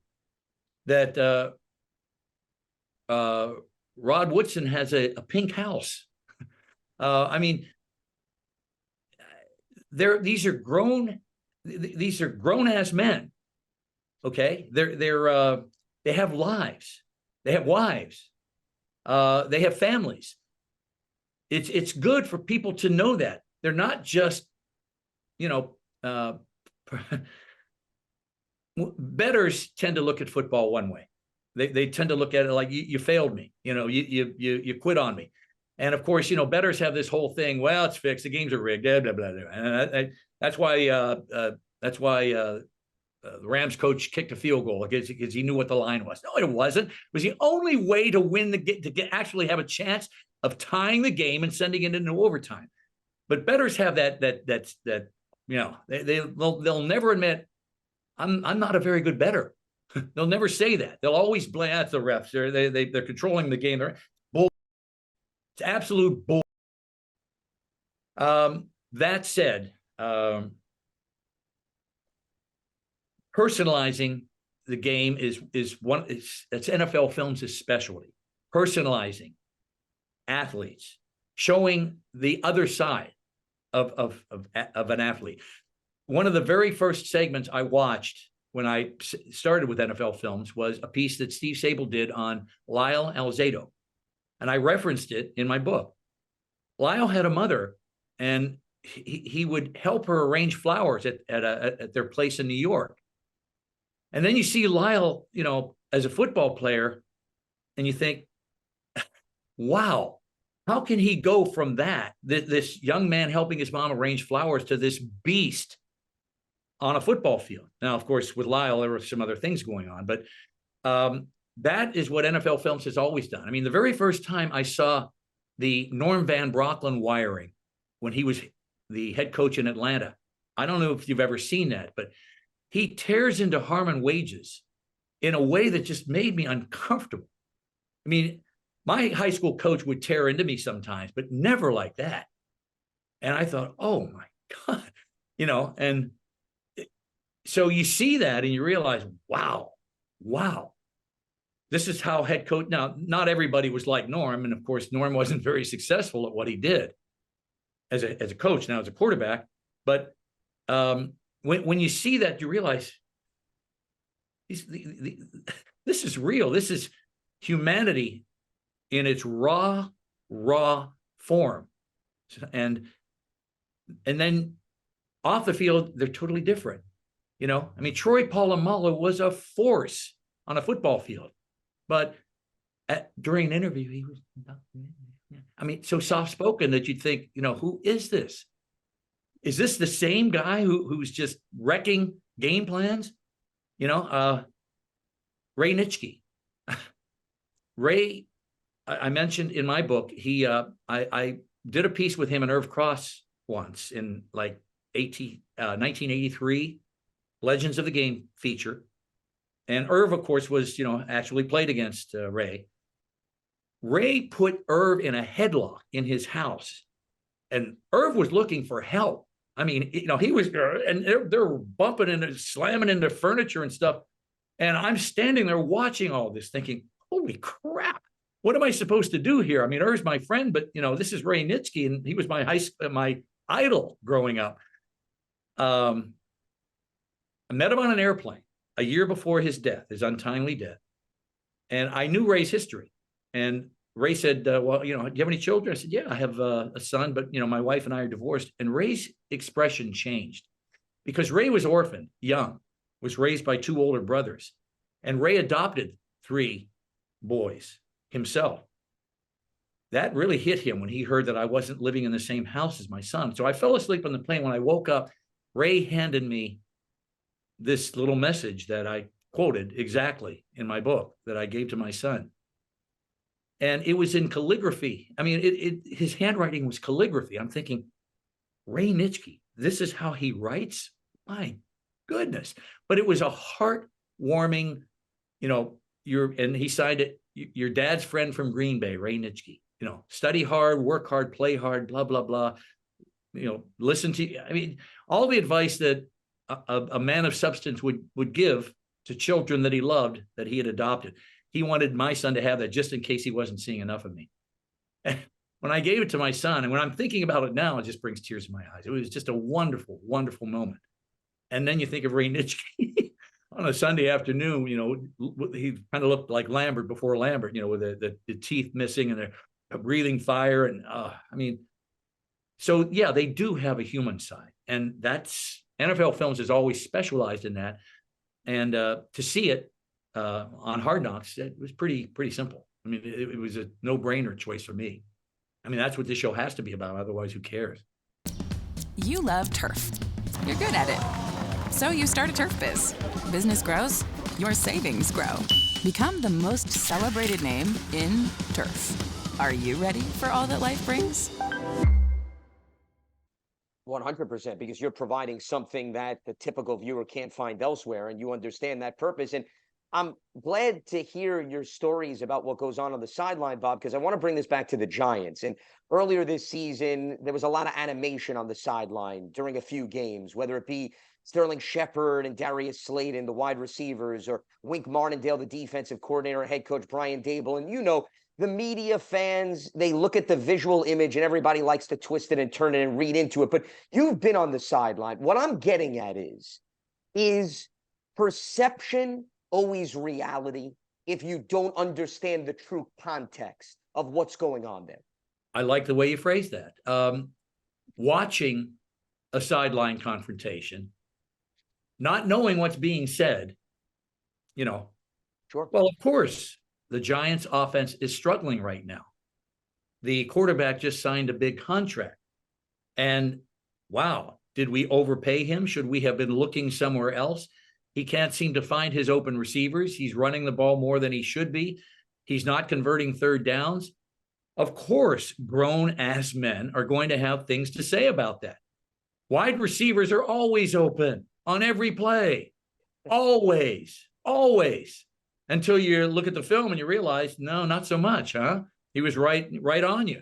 that Rod Woodson has a pink house. I mean, these are grown ass men. Okay, they have lives, they have wives, they have families. It's good for people to know that they're not just, bettors tend to look at football one way. They tend to look at it like you failed me, you quit on me. And of course, bettors have this whole thing. Well, it's fixed. The games are rigged. Blah, blah, blah, blah. And that's why the Rams coach kicked a field goal because he knew what the line was. No, it wasn't. It was the only way to win actually have a chance of tying the game and sending it into overtime. But bettors have they'll never admit I'm not a very good bettor. They'll never say that. They'll always blame that's the refs. They're controlling the game. Bull. It's absolute bull. That said, personalizing the game is it's NFL Films' specialty. Personalizing athletes, showing the other side of an athlete. One of the very first segments I watched when I started with NFL Films was a piece that Steve Sabol did on Lyle Alzado, and I referenced it in my book. Lyle had a mother, and he would help her arrange flowers at their place in New York. And then you see Lyle, as a football player, and you think, wow, how can he go from this young man helping his mom arrange flowers to this beast on a football field? Now, of course, with Lyle, there were some other things going on, but that is what NFL Films has always done. I mean, the very first time I saw the Norm Van Brocklin wiring when he was the head coach in Atlanta, I don't know if you've ever seen that, but he tears into Harmon Wages in a way that just made me uncomfortable. I mean, my high school coach would tear into me sometimes, but never like that. And I thought, oh my God, and so you see that and you realize, wow, this is how head coach. Now, not everybody was like Norm. And of course, Norm wasn't very successful at what he did as a coach, now as a quarterback. But when you see that, you realize this is real. This is humanity in its raw form. And then off the field, they're totally different. I mean, Troy Polamalu was a force on a football field. But during an interview, he was, I mean, so soft-spoken that you'd think, who is this? Is this the same guy who's just wrecking game plans? Ray Nitschke. Ray, I mentioned in my book, I did a piece with him and Irv Cross once in like 1983, Legends of the Game feature. And Irv, of course, was, actually played against Ray. Ray put Irv in a headlock in his house, and Irv was looking for help. I mean, he was, and they're bumping and slamming into furniture and stuff. And I'm standing there watching all this thinking, holy crap, what am I supposed to do here? I mean, Irv's my friend, but, this is Ray Nitschke, and he was my idol growing up. I met him on an airplane a year before his death, his untimely death. And I knew Ray's history. And Ray said, well, do you have any children? I said, yeah, I have a son, but, my wife and I are divorced. And Ray's expression changed because Ray was orphaned, young, was raised by 2 older brothers. And Ray adopted 3 boys himself. That really hit him when he heard that I wasn't living in the same house as my son. So I fell asleep on the plane. When I woke up, Ray handed me this little message that I quoted exactly in my book that I gave to my son. And it was in calligraphy. I mean, his handwriting was calligraphy. I'm thinking, Ray Nitschke, this is how he writes? My goodness. But it was a heartwarming, and he signed it, your dad's friend from Green Bay, Ray Nitschke. Study hard, work hard, play hard, blah, blah, blah. Listen to, I mean, all the advice that a man of substance would give to children that he loved, that he had adopted. He wanted my son to have that just in case he wasn't seeing enough of me. And when I gave it to my son, and when I'm thinking about it now, it just brings tears to my eyes. It was just a wonderful, wonderful moment. And then you think of Ray Nitschke on a Sunday afternoon, he kind of looked like Lambert before Lambert, with the teeth missing and the breathing fire. And so yeah, they do have a human side. And that's, NFL Films has always specialized in that. And to see it on Hard Knocks, it was pretty simple. I mean, it was a no-brainer choice for me. I mean, that's what this show has to be about. Otherwise, who cares? You love turf. You're good at it. So you start a turf biz. Business grows, your savings grow. Become the most celebrated name in turf. Are you ready for all that life brings? 100%, because you're providing something that the typical viewer can't find elsewhere, and you understand that purpose. And I'm glad to hear your stories about what goes on the sideline, Bob, because I want to bring this back to the Giants. And earlier this season, there was a lot of animation on the sideline during a few games, whether it be Sterling Shepard and Darius Slayton, the wide receivers, or Wink Martindale, the defensive coordinator, head coach Brian Dable. And the media fans, they look at the visual image and everybody likes to twist it and turn it and read into it. But you've been on the sideline. What I'm getting at is perception always reality if you don't understand the true context of what's going on there? I like the way you phrase that. Watching a sideline confrontation, not knowing what's being said, Sure. Well, of course, the Giants offense is struggling right now. The quarterback just signed a big contract. And wow, did we overpay him? Should we have been looking somewhere else? He can't seem to find his open receivers. He's running the ball more than he should be. He's not converting third downs. Of course, grown-ass men are going to have things to say about that. Wide receivers are always open on every play. Always, always. Until you look at the film and you realize, no, not so much, huh? He was right on you.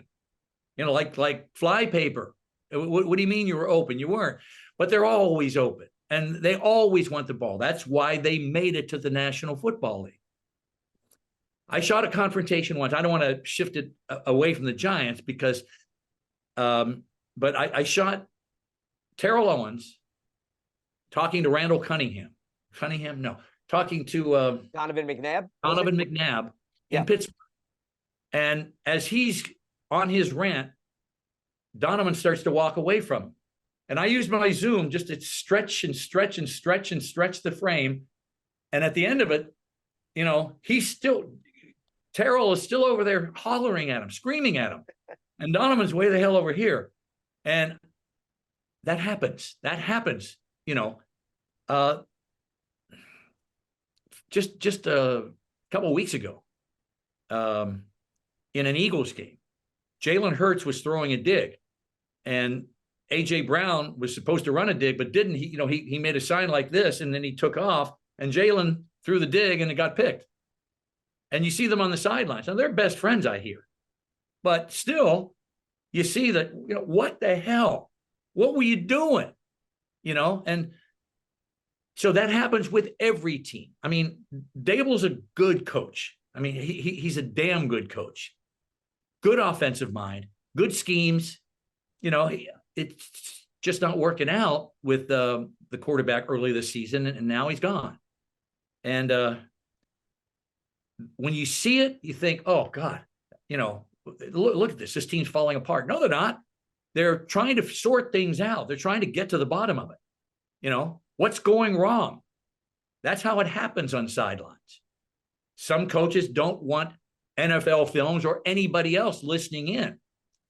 Like fly paper. What do you mean you were open? You weren't. But they're always open. And they always want the ball. That's why they made it to the National Football League. I shot a confrontation once. I don't want to shift it away from the Giants because, but I shot Terrell Owens talking to Randall Cunningham. Talking to Donovan McNabb in Pittsburgh. And as he's on his rant, Donovan starts to walk away from him. And I used my zoom just to stretch and stretch and stretch and stretch the frame. And at the end of it, Terrell is still over there hollering at him, screaming at him. And Donovan's way the hell over here. And that happens. Just a couple of weeks ago, in an Eagles game, Jalen Hurts was throwing a dig, and A.J. Brown was supposed to run a dig, but didn't. He made a sign like this, and then he took off, and Jalen threw the dig, and it got picked. And you see them on the sidelines. Now, they're best friends, I hear. But still, you see that, what the hell? What were you doing? And so that happens with every team. I mean, Dable's a good coach. I mean, he's a damn good coach. Good offensive mind, good schemes. It's just not working out with the quarterback early this season, and now he's gone. And when you see it, you think, oh, God, look at this. This team's falling apart. No, they're not. They're trying to sort things out. They're trying to get to the bottom of it. What's going wrong? That's how it happens on sidelines. Some coaches don't want NFL films or anybody else listening in,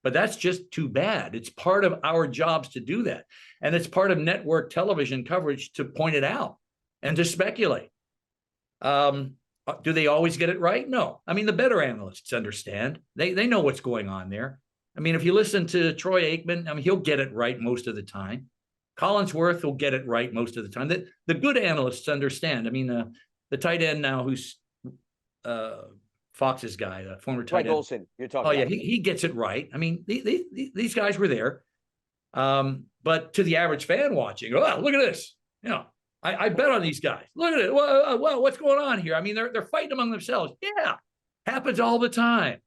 but that's just too bad. It's part of our jobs to do that. And it's part of network television coverage to point it out and to speculate. Do they always get it right? No. I mean, the better analysts understand. They know what's going on there. I mean, if you listen to Troy Aikman, I mean, he'll get it right most of the time. Collinsworth will get it right most of the time. The good analysts understand. I mean, the tight end now who's Fox's guy, the former tight end. Olsen, you're talking about. Yeah, he gets it right. I mean, these guys were there. But to the average fan watching, oh, look at this. I bet on these guys. Look at it. Well, what's going on here? I mean, they're fighting among themselves. Yeah, happens all the time.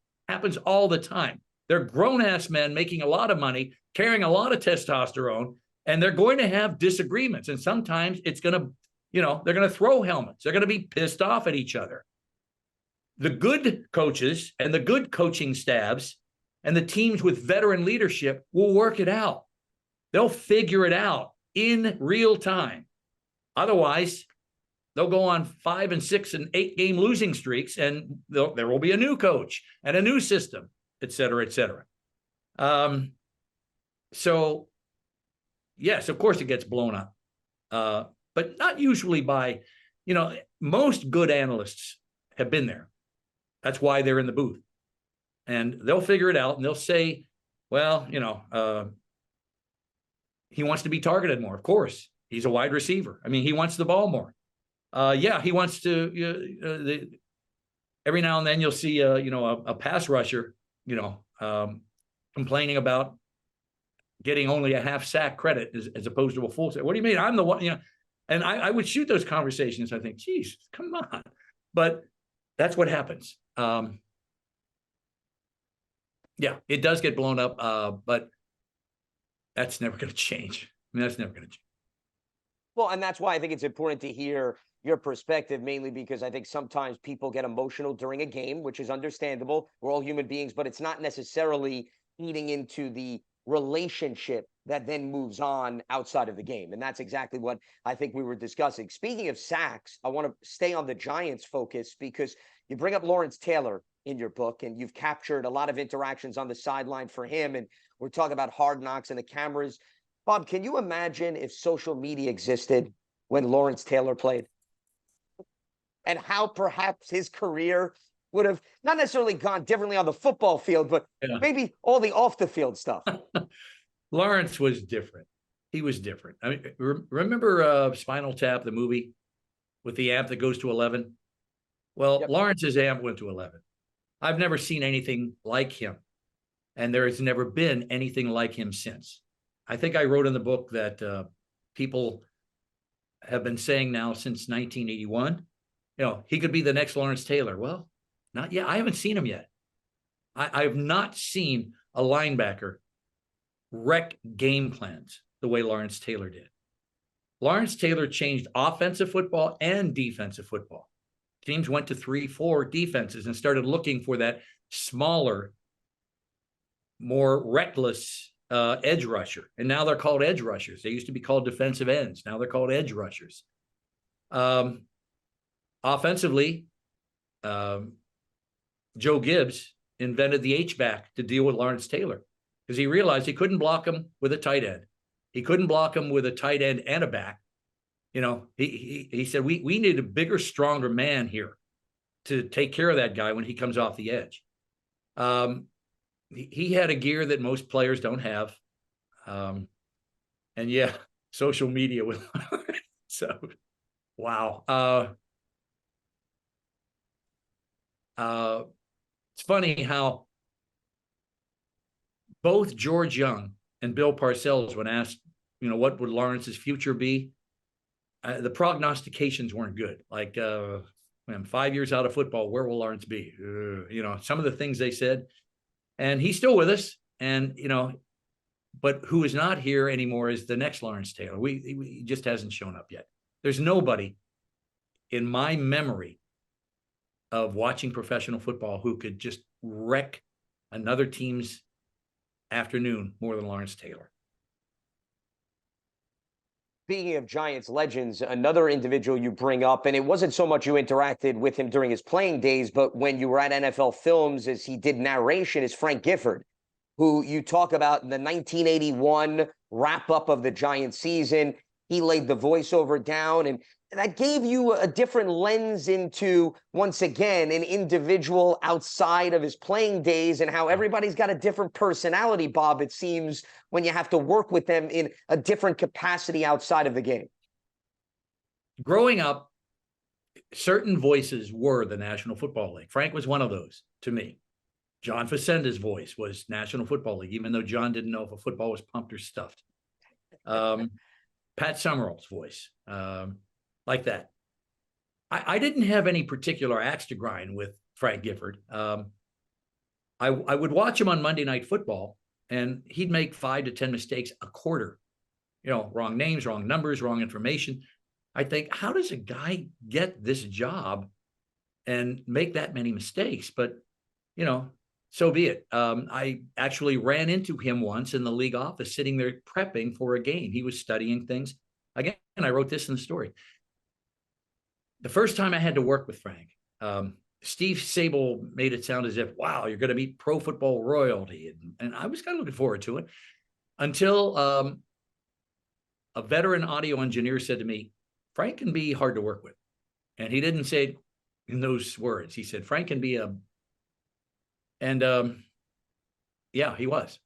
They're grown-ass men making a lot of money, carrying a lot of testosterone, and they're going to have disagreements. And sometimes it's going to, they're going to throw helmets. They're going to be pissed off at each other. The good coaches and the good coaching staffs and the teams with veteran leadership will work it out. They'll figure it out in real time. Otherwise, they'll go on 5 and 6 and 8 game losing streaks, and there will be a new coach and a new system, et cetera, et cetera. So, yes, of course it gets blown up, but not usually by, most good analysts have been there. That's why they're in the booth. And they'll figure it out, and they'll say, well, he wants to be targeted more. Of course, he's a wide receiver. I mean, he wants the ball more. Yeah, he wants to, every now and then you'll see, a pass rusher, complaining about getting only a half sack credit as opposed to a full sack. What do you mean? I'm the one, and I would shoot those conversations. I think, geez, come on. But that's what happens. Yeah, it does get blown up, but that's never going to change. I mean, that's never going to change. Well, and that's why I think it's important to hear your perspective, mainly because I think sometimes people get emotional during a game, which is understandable. We're all human beings, but it's not necessarily eating into the relationship that then moves on outside of the game. And that's exactly what I think we were discussing. Speaking of sacks, I want to stay on the Giants focus because you bring up Lawrence Taylor in your book, and you've captured a lot of interactions on the sideline for him. And we're talking about Hard Knocks and the cameras. Bob, can you imagine if social media existed when Lawrence Taylor played? And how perhaps his career would have not necessarily gone differently on the football field, but maybe all the off the field stuff. Lawrence was different. He was different. I mean, remember Spinal Tap, the movie with the amp that goes to 11? Well, yep. Lawrence's amp went to 11. I've never seen anything like him. And there has never been anything like him since. I think I wrote in the book that people have been saying now since 1981, he could be the next Lawrence Taylor. Well, not yet. I haven't seen him yet. I have not seen a linebacker wreck game plans the way Lawrence Taylor did. Lawrence Taylor changed offensive football and defensive football. Teams went to 3-4 defenses and started looking for that smaller, more reckless edge rusher. And now they're called edge rushers. They used to be called defensive ends. Now they're called edge rushers. Offensively, Joe Gibbs invented the H-back to deal with Lawrence Taylor because he realized he couldn't block him with a tight end. He couldn't block him with a tight end and a back. He said, we need a bigger, stronger man here to take care of that guy when he comes off the edge. He had a gear that most players don't have. And yeah, social media with so wow. It's funny how both George Young and Bill Parcells, when asked, what would Lawrence's future be, the prognostications weren't good. Like, 5 years out of football, where will Lawrence be? Some of the things they said, and he's still with us. And, but who is not here anymore is the next Lawrence Taylor. He just hasn't shown up yet. There's nobody in my memory of watching professional football who could just wreck another team's afternoon more than Lawrence Taylor. Speaking of Giants legends, another individual you bring up, and it wasn't so much you interacted with him during his playing days, but when you were at NFL Films as he did narration, is Frank Gifford, who you talk about in the 1981 wrap-up of the Giants season. He laid the voiceover down, and that gave you a different lens into, once again, an individual outside of his playing days and how everybody's got a different personality, Bob, it seems, when you have to work with them in a different capacity outside of the game. Growing up, certain voices were the National Football League. Frank was one of those to me. John Facenda's voice was National Football League, even though John didn't know if a football was pumped or stuffed. Pat Summerall's voice. Like that. I didn't have any particular axe to grind with Frank Gifford. I would watch him on Monday Night Football, and he'd make 5 to 10 mistakes a quarter. Wrong names, wrong numbers, wrong information. I think, how does a guy get this job and make that many mistakes? But, so be it. I actually ran into him once in the league office, sitting there prepping for a game. He was studying things. Again, I wrote this in the story. The first time I had to work with Frank, Steve Sabol made it sound as if, wow, you're going to meet pro football royalty. And I was kind of looking forward to it until a veteran audio engineer said to me, Frank can be hard to work with. And he didn't say it in those words. He said, Frank can be yeah, he was.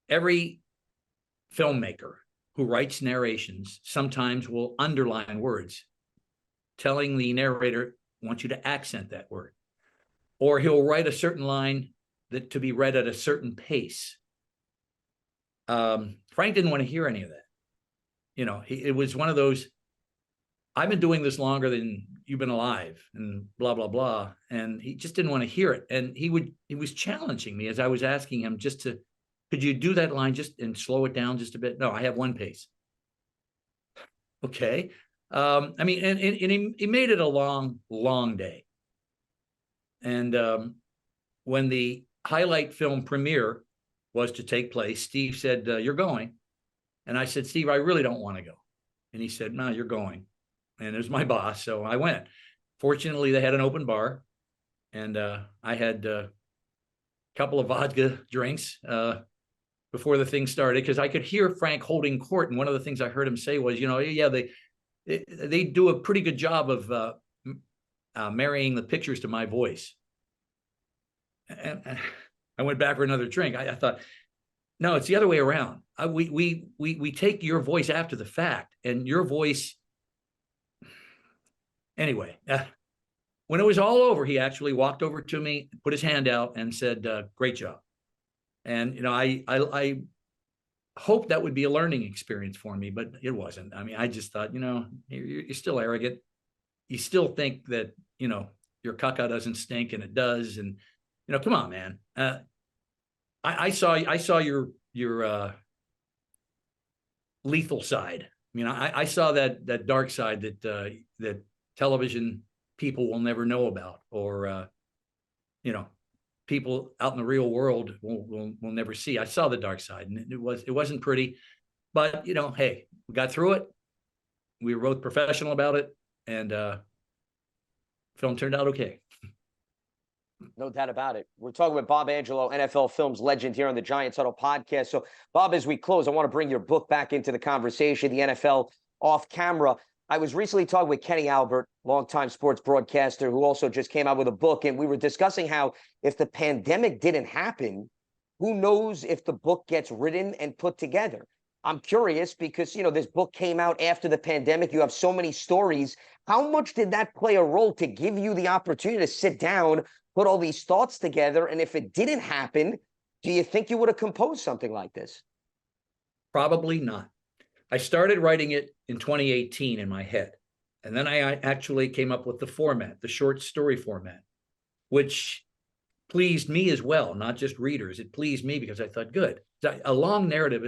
Every filmmaker who writes narrations sometimes will underline words, telling the narrator, I want you to accent that word. Or he'll write a certain line that to be read at a certain pace. Frank didn't want to hear any of that. It was one of those, I've been doing this longer than you've been alive and blah, blah, blah. And he just didn't want to hear it. And he was challenging me as I was asking him could you do that line just and slow it down just a bit? No, I have one pace. Okay. And he made it a long, long day. And when the highlight film premiere was to take place, Steve said, you're going. And I said, Steve, I really don't want to go. And he said, no, you're going. And it was my boss. So I went. Fortunately, they had an open bar. And I had a couple of vodka drinks before the thing started, because I could hear Frank holding court. And one of the things I heard him say was, yeah, they do a pretty good job of marrying the pictures to my voice. And I went back for another drink. I thought, no, it's the other way around. We take your voice after the fact, and your voice. Anyway, when it was all over, he actually walked over to me, put his hand out, and said, "Great job." And I hoped that would be a learning experience for me, but it wasn't. I mean, I just thought, you're still arrogant. You still think that your caca doesn't stink, and it does. And come on, man. I saw your lethal side. I saw that dark side that television people will never know about, or people out in the real world will never see. I saw the dark side, and it wasn't pretty, but hey, we got through it. We were both professional about it, and film turned out okay. No doubt about it. We're talking with Bob Angelo, NFL Films legend here on the Giants Huddle podcast. So, Bob, as we close, I want to bring your book back into the conversation, the NFL Off Camera. I was recently talking with Kenny Albert, longtime sports broadcaster, who also just came out with a book, and we were discussing how if the pandemic didn't happen, who knows if the book gets written and put together. I'm curious because, this book came out after the pandemic. You have so many stories. How much did that play a role to give you the opportunity to sit down, put all these thoughts together? And if it didn't happen, do you think you would have composed something like this? Probably not. I started writing it in 2018 in my head. And then I actually came up with the format, the short story format, which pleased me as well, not just readers. It pleased me because I thought, good. A long narrative,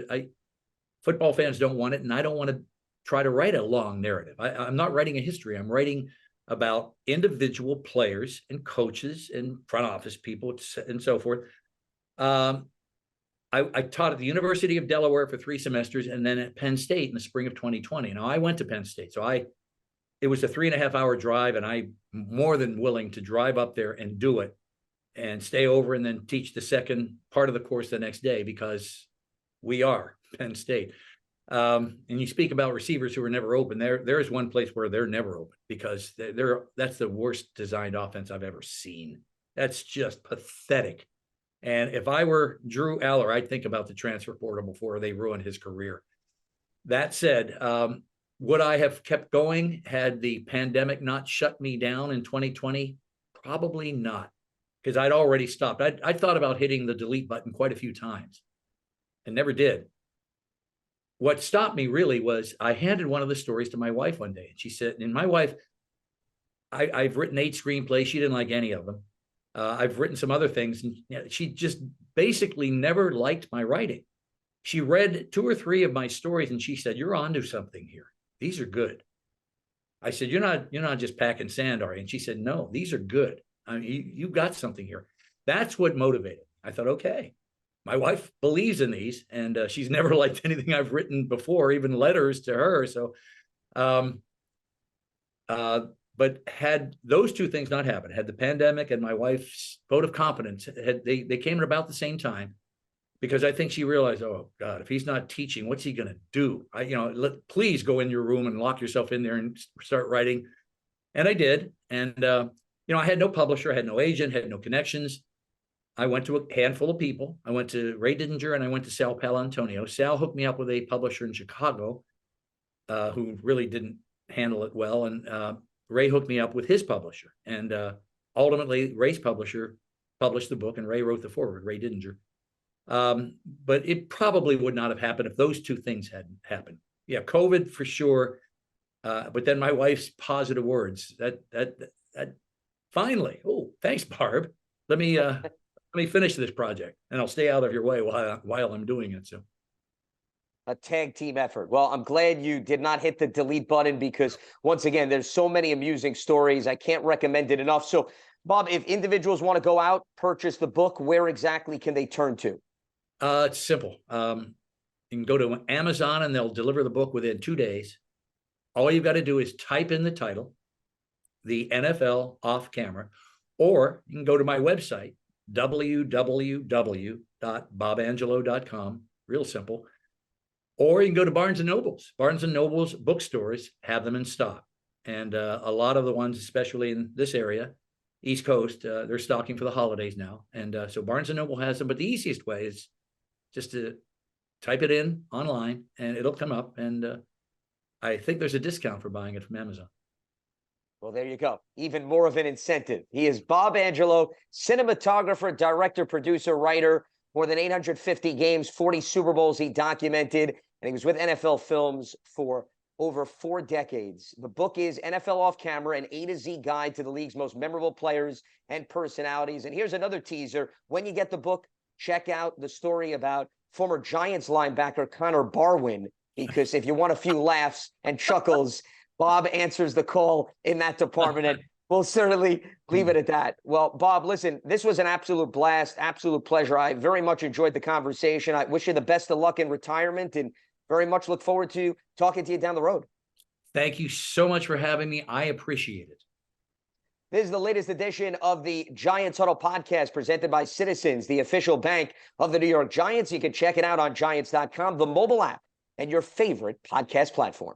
football fans don't want it, and I don't want to try to write a long narrative. I'm not writing a history. I'm writing about individual players and coaches and front office people and so forth. I taught at the University of Delaware for 3 semesters and then at Penn State in the spring of 2020. Now, I went to Penn State, so it was a 3.5-hour drive, and I'm more than willing to drive up there and do it and stay over and then teach the second part of the course the next day because we are Penn State. And you speak about receivers who are never open. There is one place where they're never open because that's the worst designed offense I've ever seen. That's just pathetic. And if I were Drew Aller, I'd think about the transfer portal before they ruin his career. That said, would I have kept going had the pandemic not shut me down in 2020? Probably not, because I'd already stopped. I'd thought about hitting the delete button quite a few times and never did. What stopped me really was I handed one of the stories to my wife one day, and she said, and my wife, I've written 8 screenplays. She didn't like any of them. I've written some other things, and she just basically never liked my writing. She read 2 or 3 of my stories, and she said, "You're onto something here. These are good." I said, "You're not just packing sand, are you?" And she said, "No, these are good. I mean, you got something here." That's what motivated. I thought, okay, my wife believes in these, and she's never liked anything I've written before, even letters to her. So, but had those 2 things not happened, had the pandemic and my wife's vote of confidence, they came at about the same time, because I think she realized, oh God, if he's not teaching, what's he going to do? Please go in your room and lock yourself in there and start writing. And I did. And, I had no publisher, I had no agent, had no connections. I went to a handful of people. I went to Ray Didinger and I went to Sal Paolantonio. Sal hooked me up with a publisher in Chicago who really didn't handle it well. And Ray hooked me up with his publisher. And ultimately, Ray's publisher published the book, and Ray wrote the foreword, Ray Didinger. But it probably would not have happened if those 2 things hadn't happened. Yeah, COVID for sure. But then my wife's positive words that finally, oh, thanks, Barb. Let me finish this project, and I'll stay out of your way while I'm doing it. So, a tag team effort. Well, I'm glad you did not hit the delete button, because once again, there's so many amusing stories. I can't recommend it enough. So, Bob, if individuals want to go out, purchase the book, where exactly can they turn to? It's simple. You can go to Amazon and they'll deliver the book within 2 days. All you've got to do is type in the title, The NFL Off Camera, or you can go to my website, www.bobangelo.com, real simple. Or you can go to Barnes & Noble's. Barnes & Noble's bookstores have them in stock. And a lot of the ones, especially in this area, East Coast, they're stocking for the holidays now. And so Barnes & Noble has them. But the easiest way is just to type it in online and it'll come up. And I think there's a discount for buying it from Amazon. Well, there you go. Even more of an incentive. He is Bob Angelo, cinematographer, director, producer, writer. More than 850 games, 40 Super Bowls he documented, and he was with NFL Films for over 4 decades. The book is NFL Off Camera, an A to Z guide to the league's most memorable players and personalities. And here's another teaser. When you get the book, check out the story about former Giants linebacker Connor Barwin, because if you want a few laughs and chuckles, Bob answers the call in that department, and we'll certainly leave it at that. Well, Bob, listen, this was an absolute blast, absolute pleasure. I very much enjoyed the conversation. I wish you the best of luck in retirement, and very much look forward to talking to you down the road. Thank you so much for having me. I appreciate it. This is the latest edition of the Giants Huddle podcast presented by Citizens, the official bank of the New York Giants. You can check it out on Giants.com, the mobile app, and your favorite podcast platform.